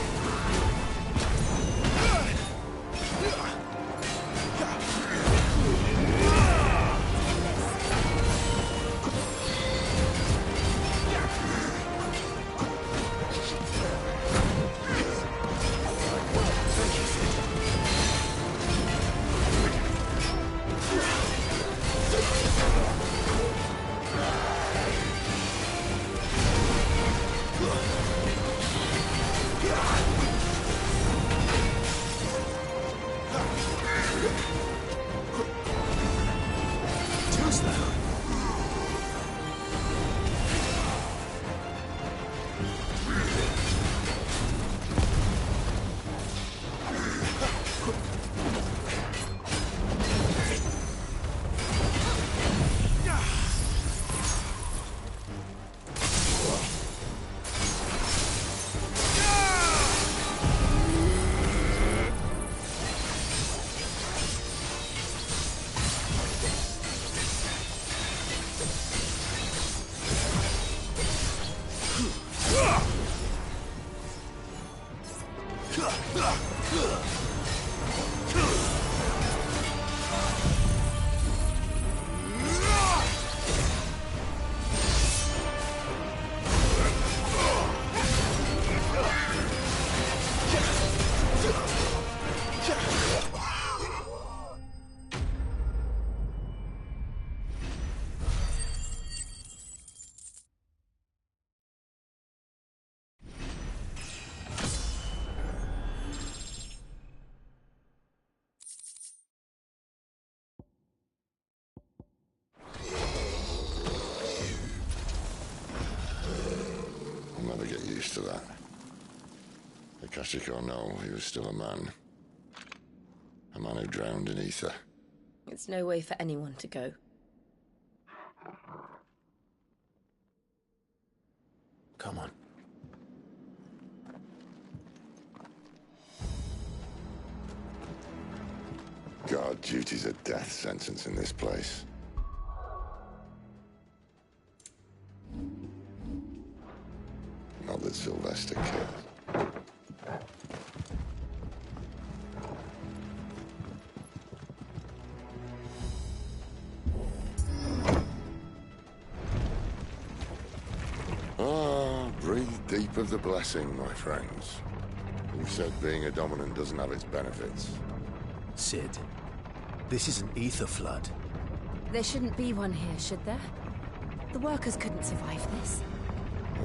I'll never get used to that. Akashic or no, he was still a man. A man who drowned in ether. It's no way for anyone to go. Come on. God, duty's a death sentence in this place. Not that Sylvester cares. Breathe deep of the blessing, my friends. You've said being a dominant doesn't have its benefits. Sid, this is an ether flood. There shouldn't be one here, should there? The workers couldn't survive this.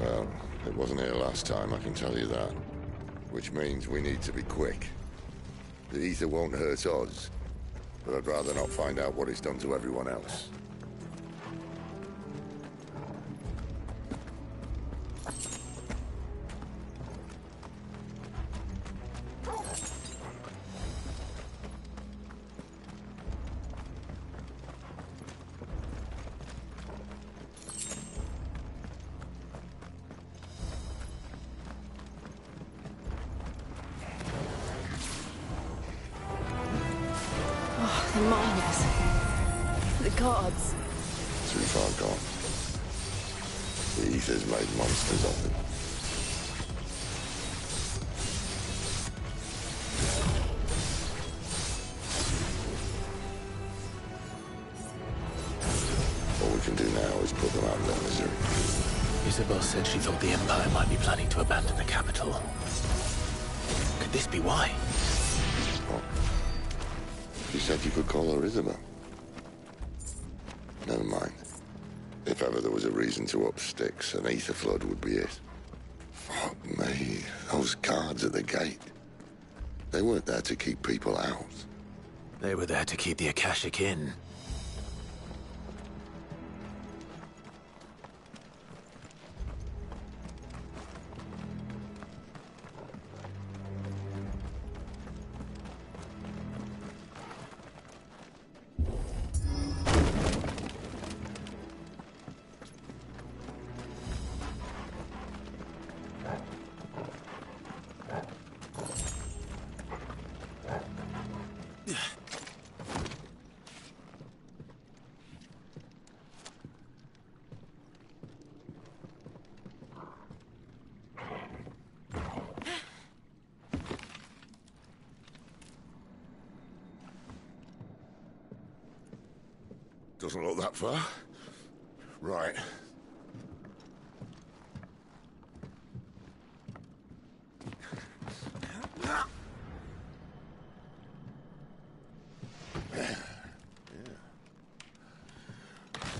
Well, it wasn't here last time, I can tell you that. Which means we need to be quick. The ether won't hurt us, but I'd rather not find out what it's done to everyone else. The miners. The gods. Too far gone. The ether's made monsters of them. All we can do now is put them out of their misery. Isabel said she thought the Empire might be planning to abandon the capital. Could this be why? What? You said you could call her Isabel. Never mind. If ever there was a reason to up sticks, an ether flood would be it. Fuck me. Those guards at the gate. They weren't there to keep people out. They were there to keep the Akashic in. Doesn't look that far. Right.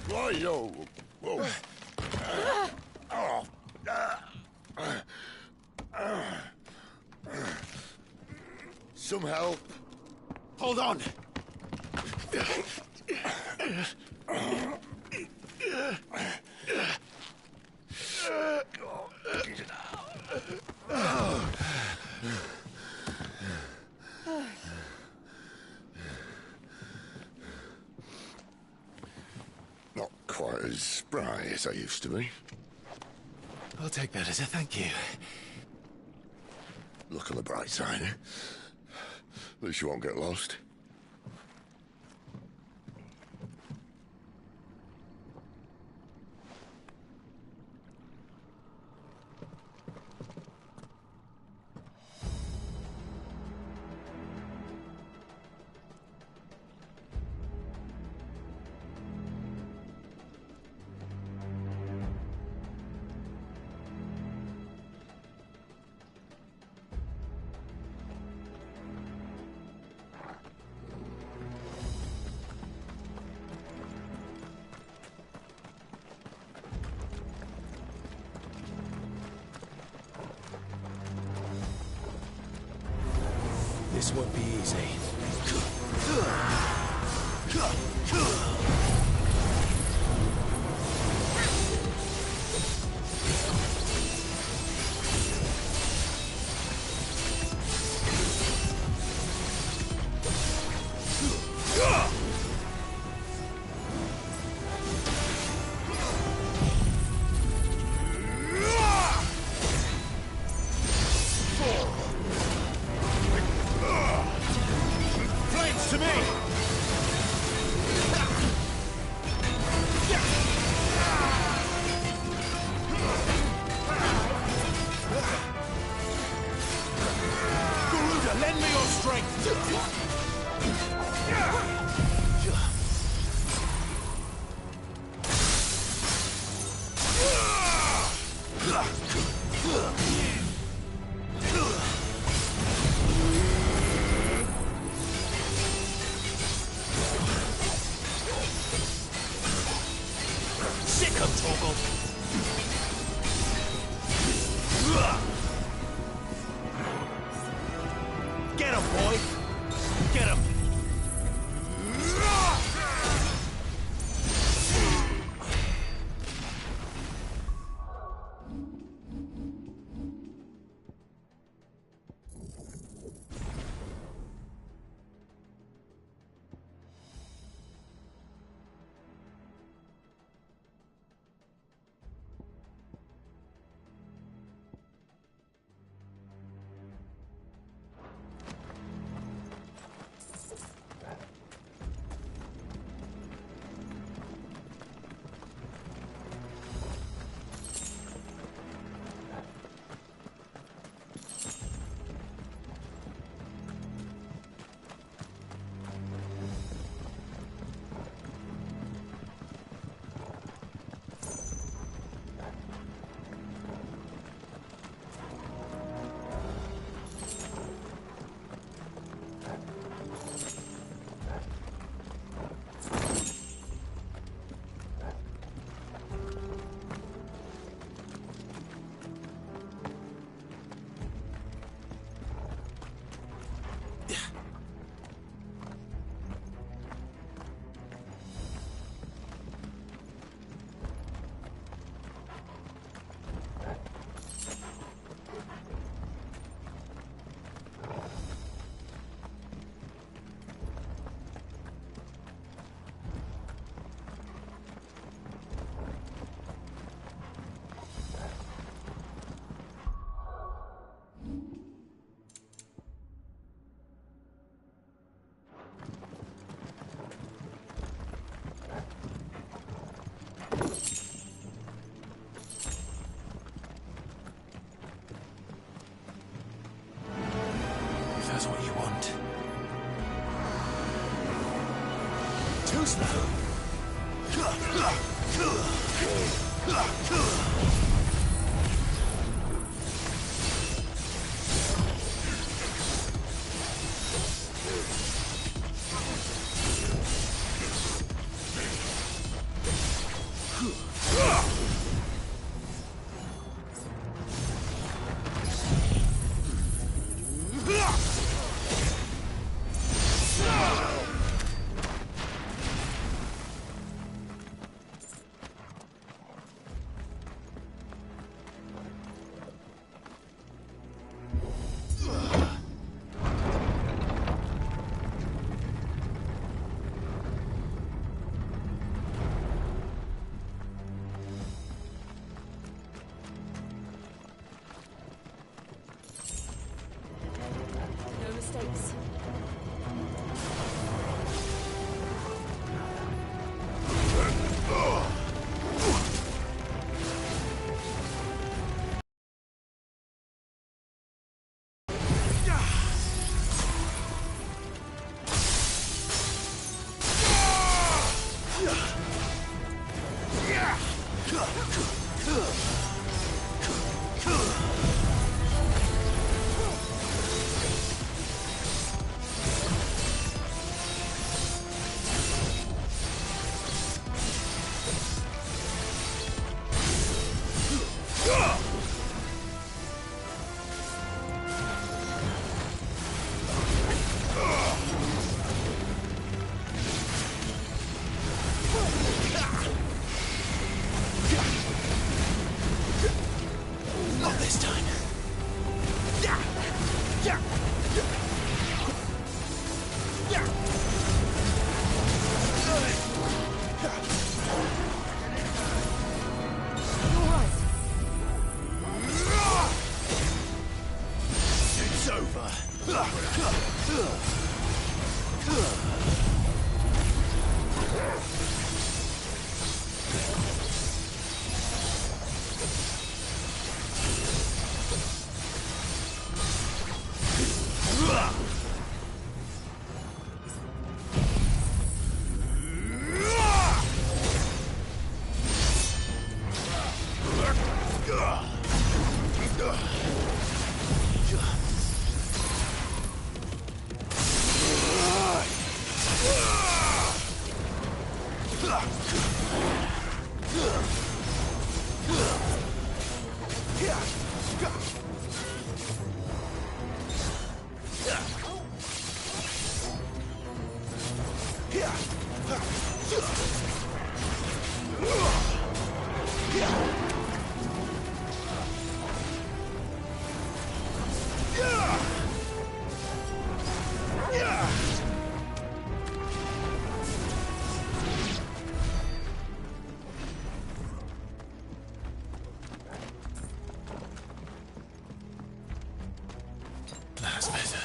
Whoa, whoa. Some help. Hold on. Not quite as spry as I used to be. I'll take that as a thank you. Look on the bright side, eh? At least you won't get lost. This won't be easy. Flames to me! Garuda, lend me your strength! Sick of Torgal! Get him, boy! Get him! No mistakes. Not this time. It's over. That's better.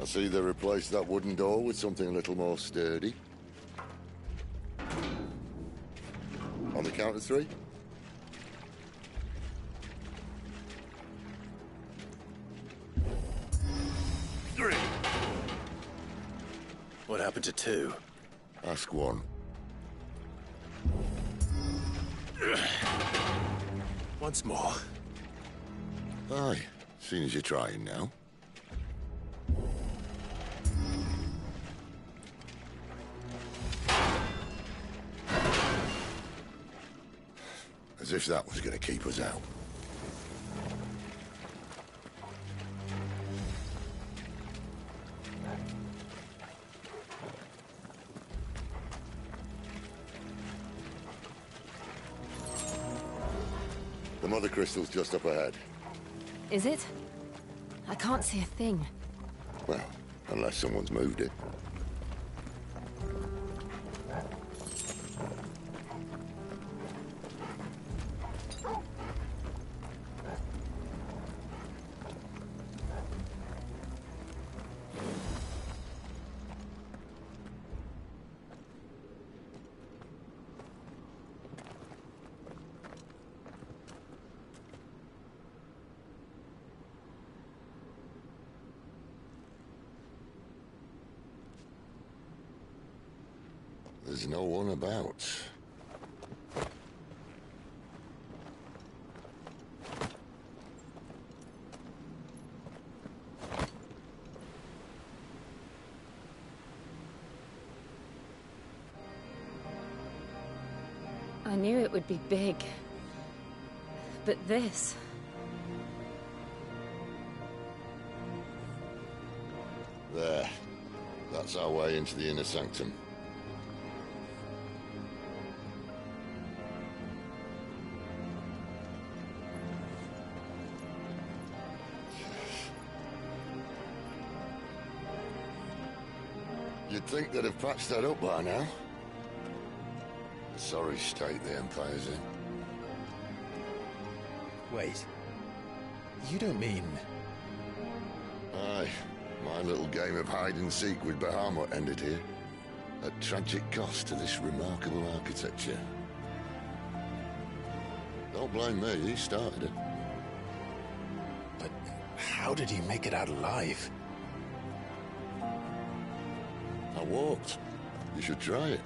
I see they replaced that wooden door with something a little more sturdy. On the count of 3? What happened to 2? Ask 1. Once more. Aye, seeing as you're trying now. As if that was going to keep us out. mother crystal's just up ahead. Is it? I can't see a thing. Well, unless someone's moved it. There's no one about. I knew it would be big. But this... There. That's our way into the inner sanctum. You'd think they'd have patched that up by now. A sorry state the Empire's in. Wait. You don't mean... Aye. My little game of hide-and-seek with Bahamut ended here. At tragic cost to this remarkable architecture. Don't blame me, he started it. But how did he make it out alive? I walked. You should try it.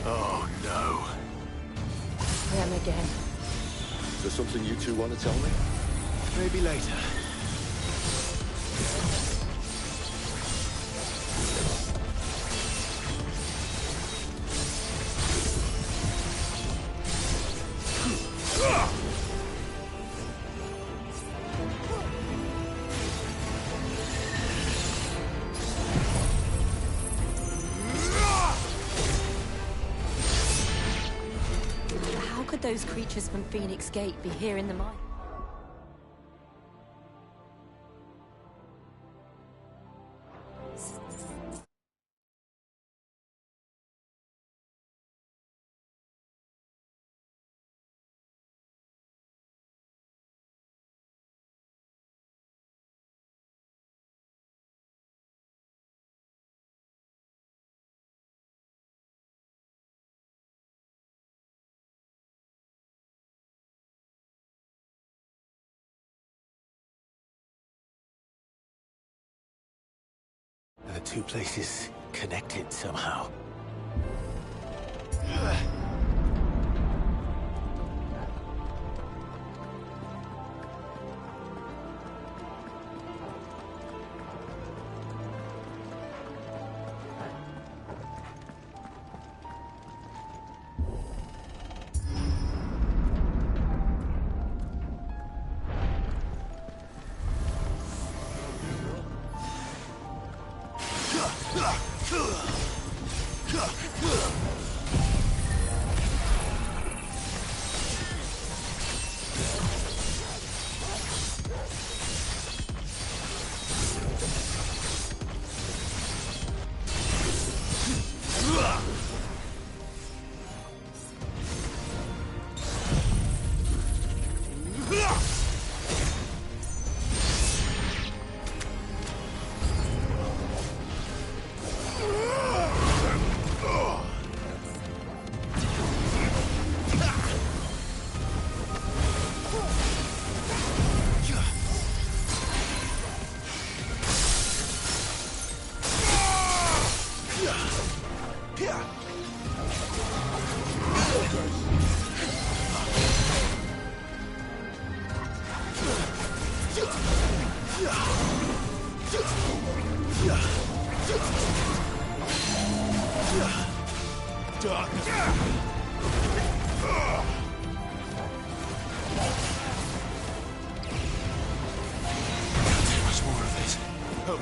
Oh, no. Them again. Is there something you two want to tell me? Maybe later. How could those creatures from Phoenix Gate be here in the mine? Are the two places connected somehow?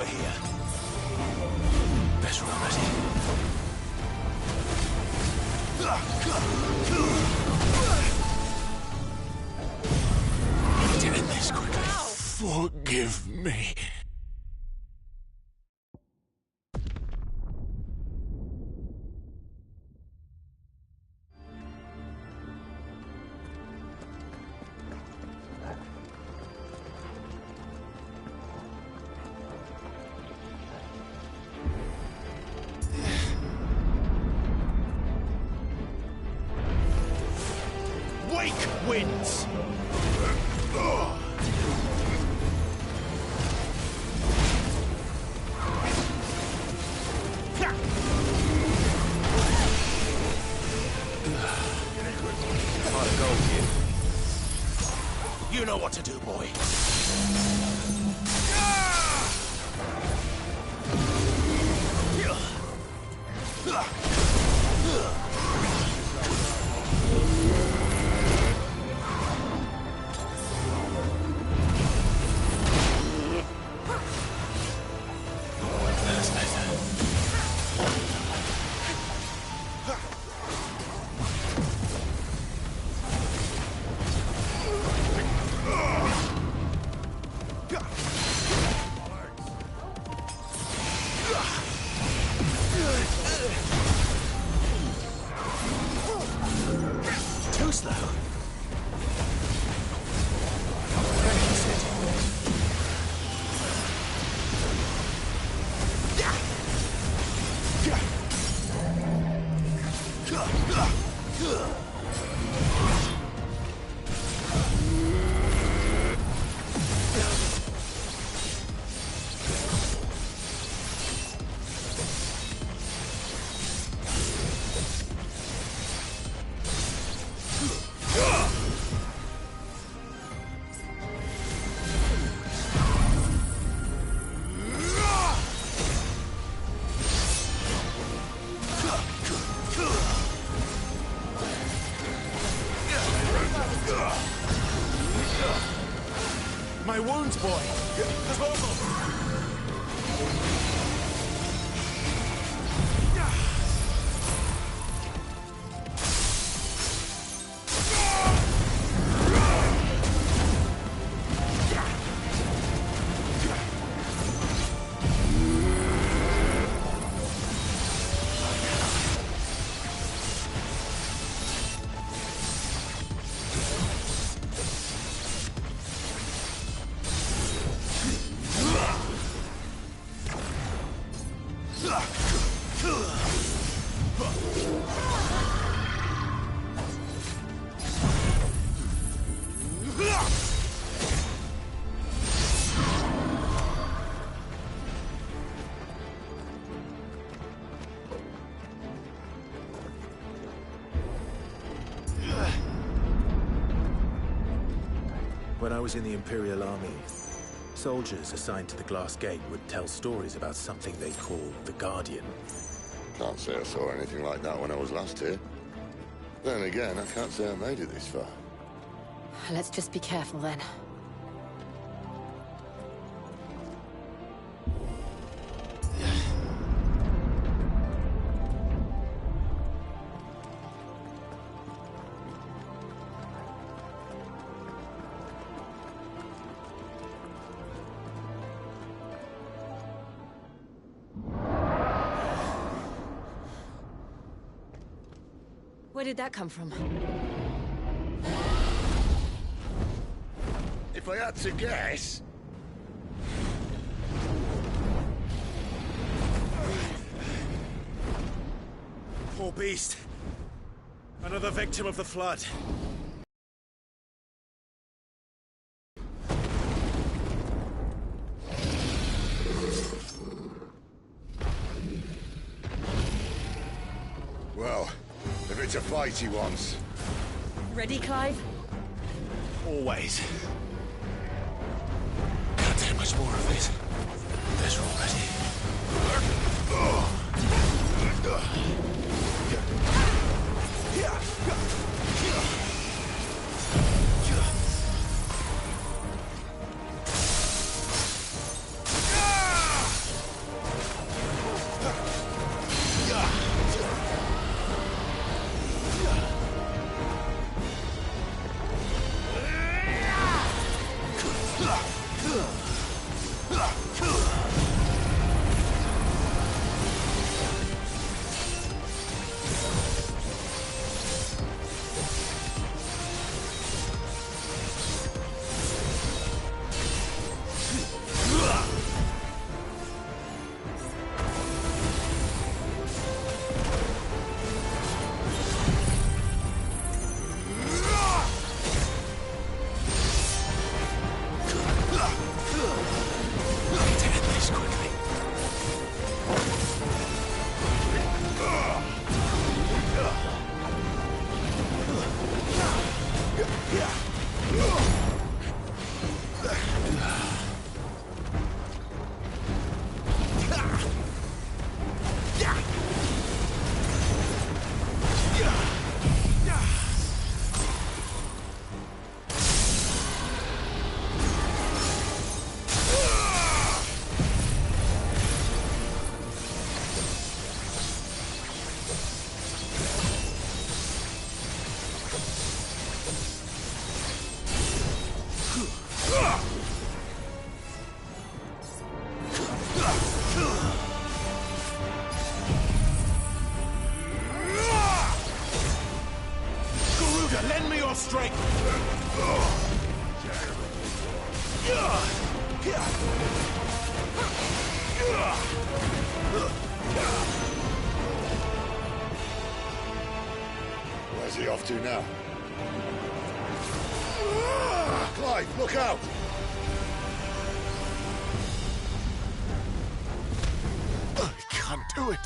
here. Best run ready. Need to end this quickly. Forgive me. Wake wins! You know what to do, boy. Too slow. My wounds, boy. When I was in the Imperial Army, soldiers assigned to the Glass Gate would tell stories about something they called the Guardian. Can't say I saw anything like that when I was last here. Then again, I can't say I made it this far. Let's just be careful then. Where did that come from? If I had to guess... Poor beast. Another victim of the Flood. Well, if it's a fight he wants. Ready, Clive? Always. Can't take much more of it. Better already. Where's he off to now? Clive, look out! I can't do it.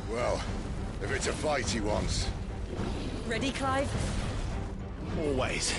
Well, if it's a fight he wants. Ready, Clive? Always.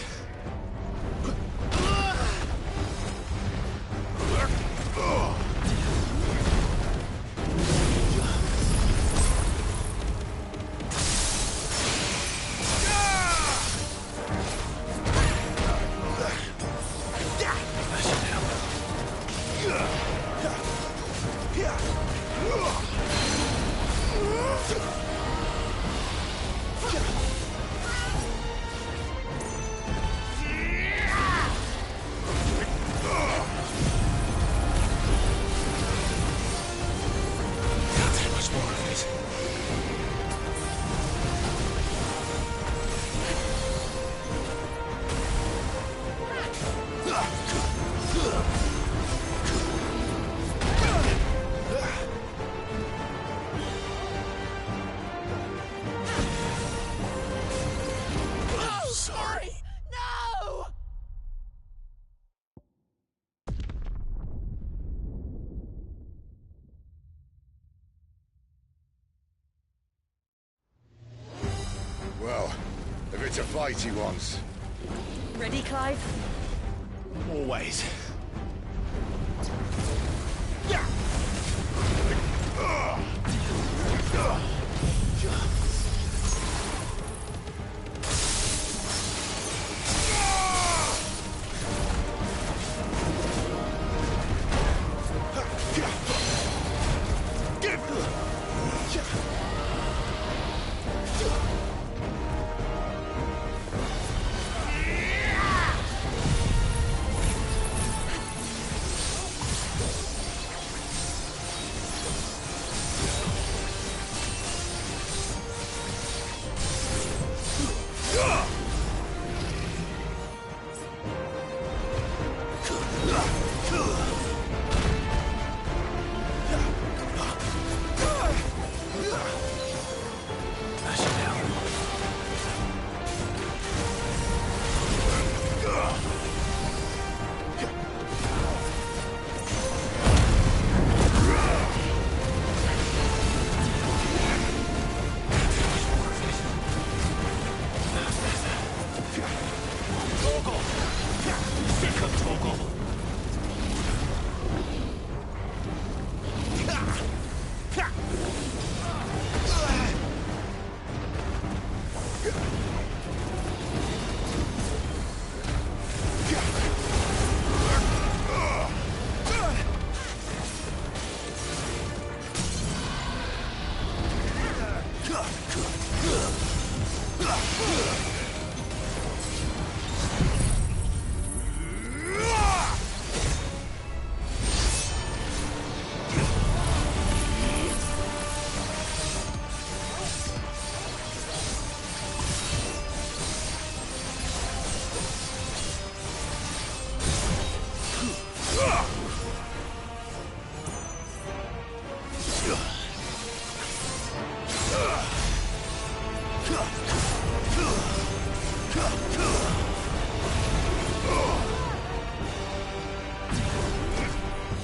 Well, if it's a fight he wants. Ready, Clive? Always.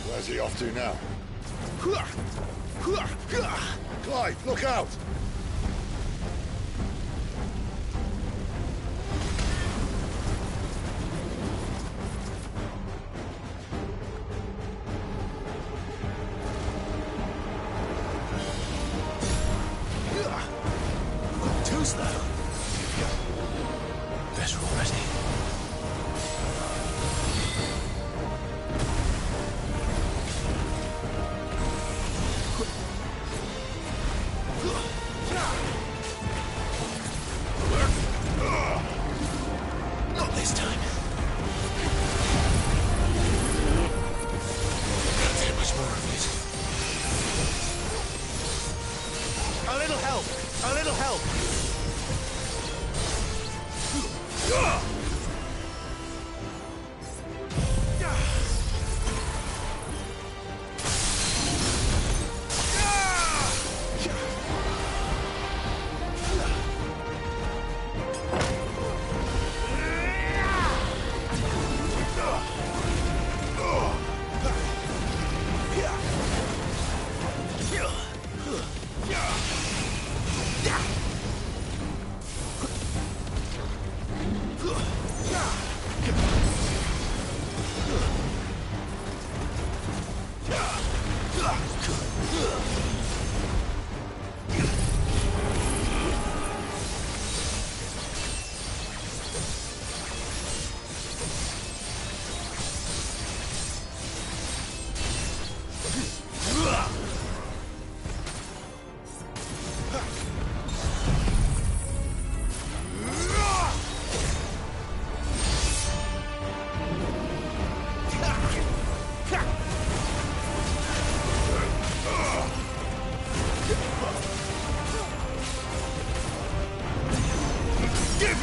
Where's he off to now? Clive, look out! Too slow. Better already. Not this time. Can't take much more of it. A little help! A little help!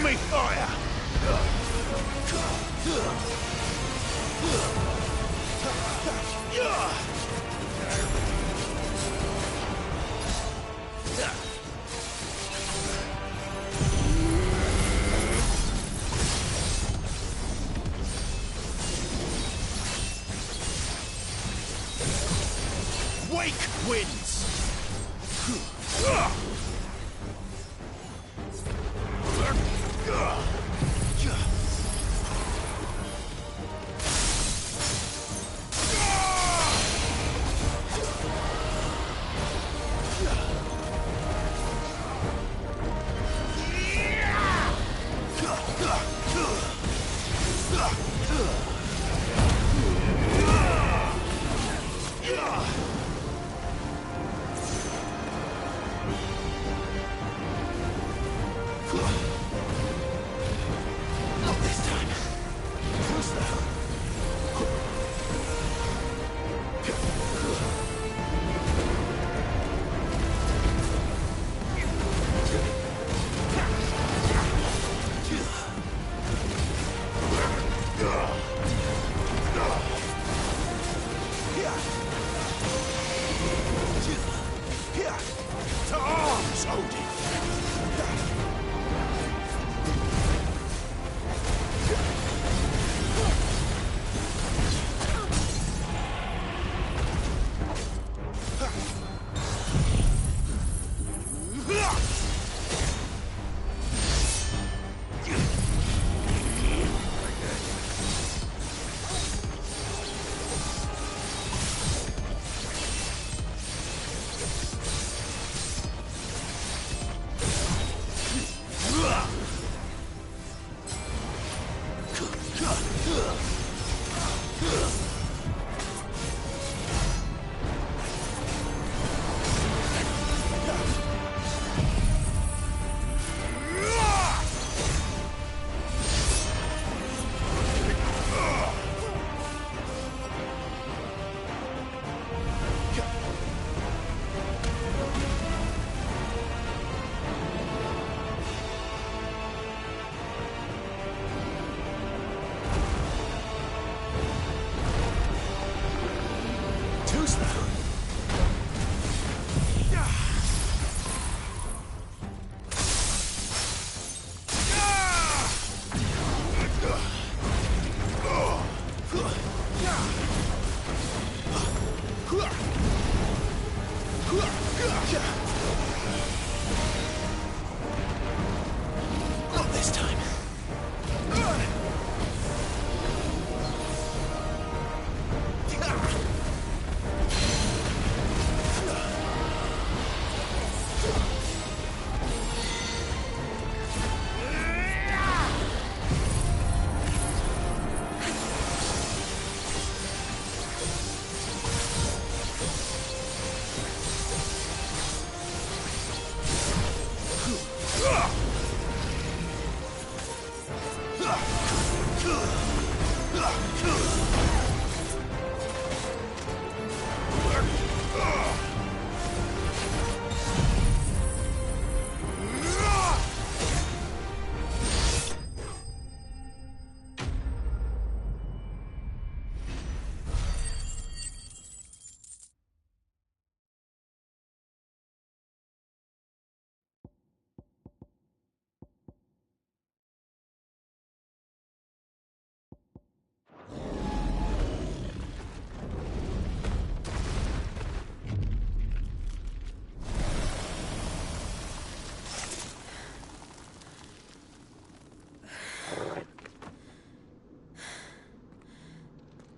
me fire! Wake wins! Not this time. Who's that? To arms, Odin! Not this time.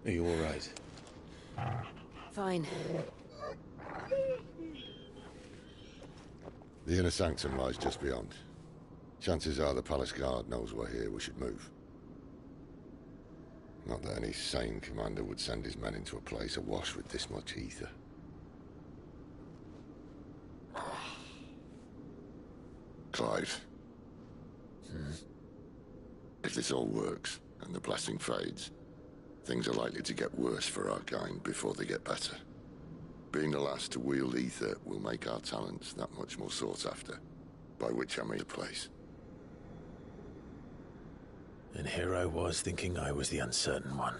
Are you all right? Fine. The inner sanctum lies just beyond. Chances are the palace guard knows we're here. We should move. Not that any sane commander would send his men into a place awash with this much ether. Clive. If this all works, and the blessing fades, things are likely to get worse for our kind before they get better. Being the last to wield ether will make our talents that much more sought after, by which I mean the place. And here I was thinking I was the uncertain one.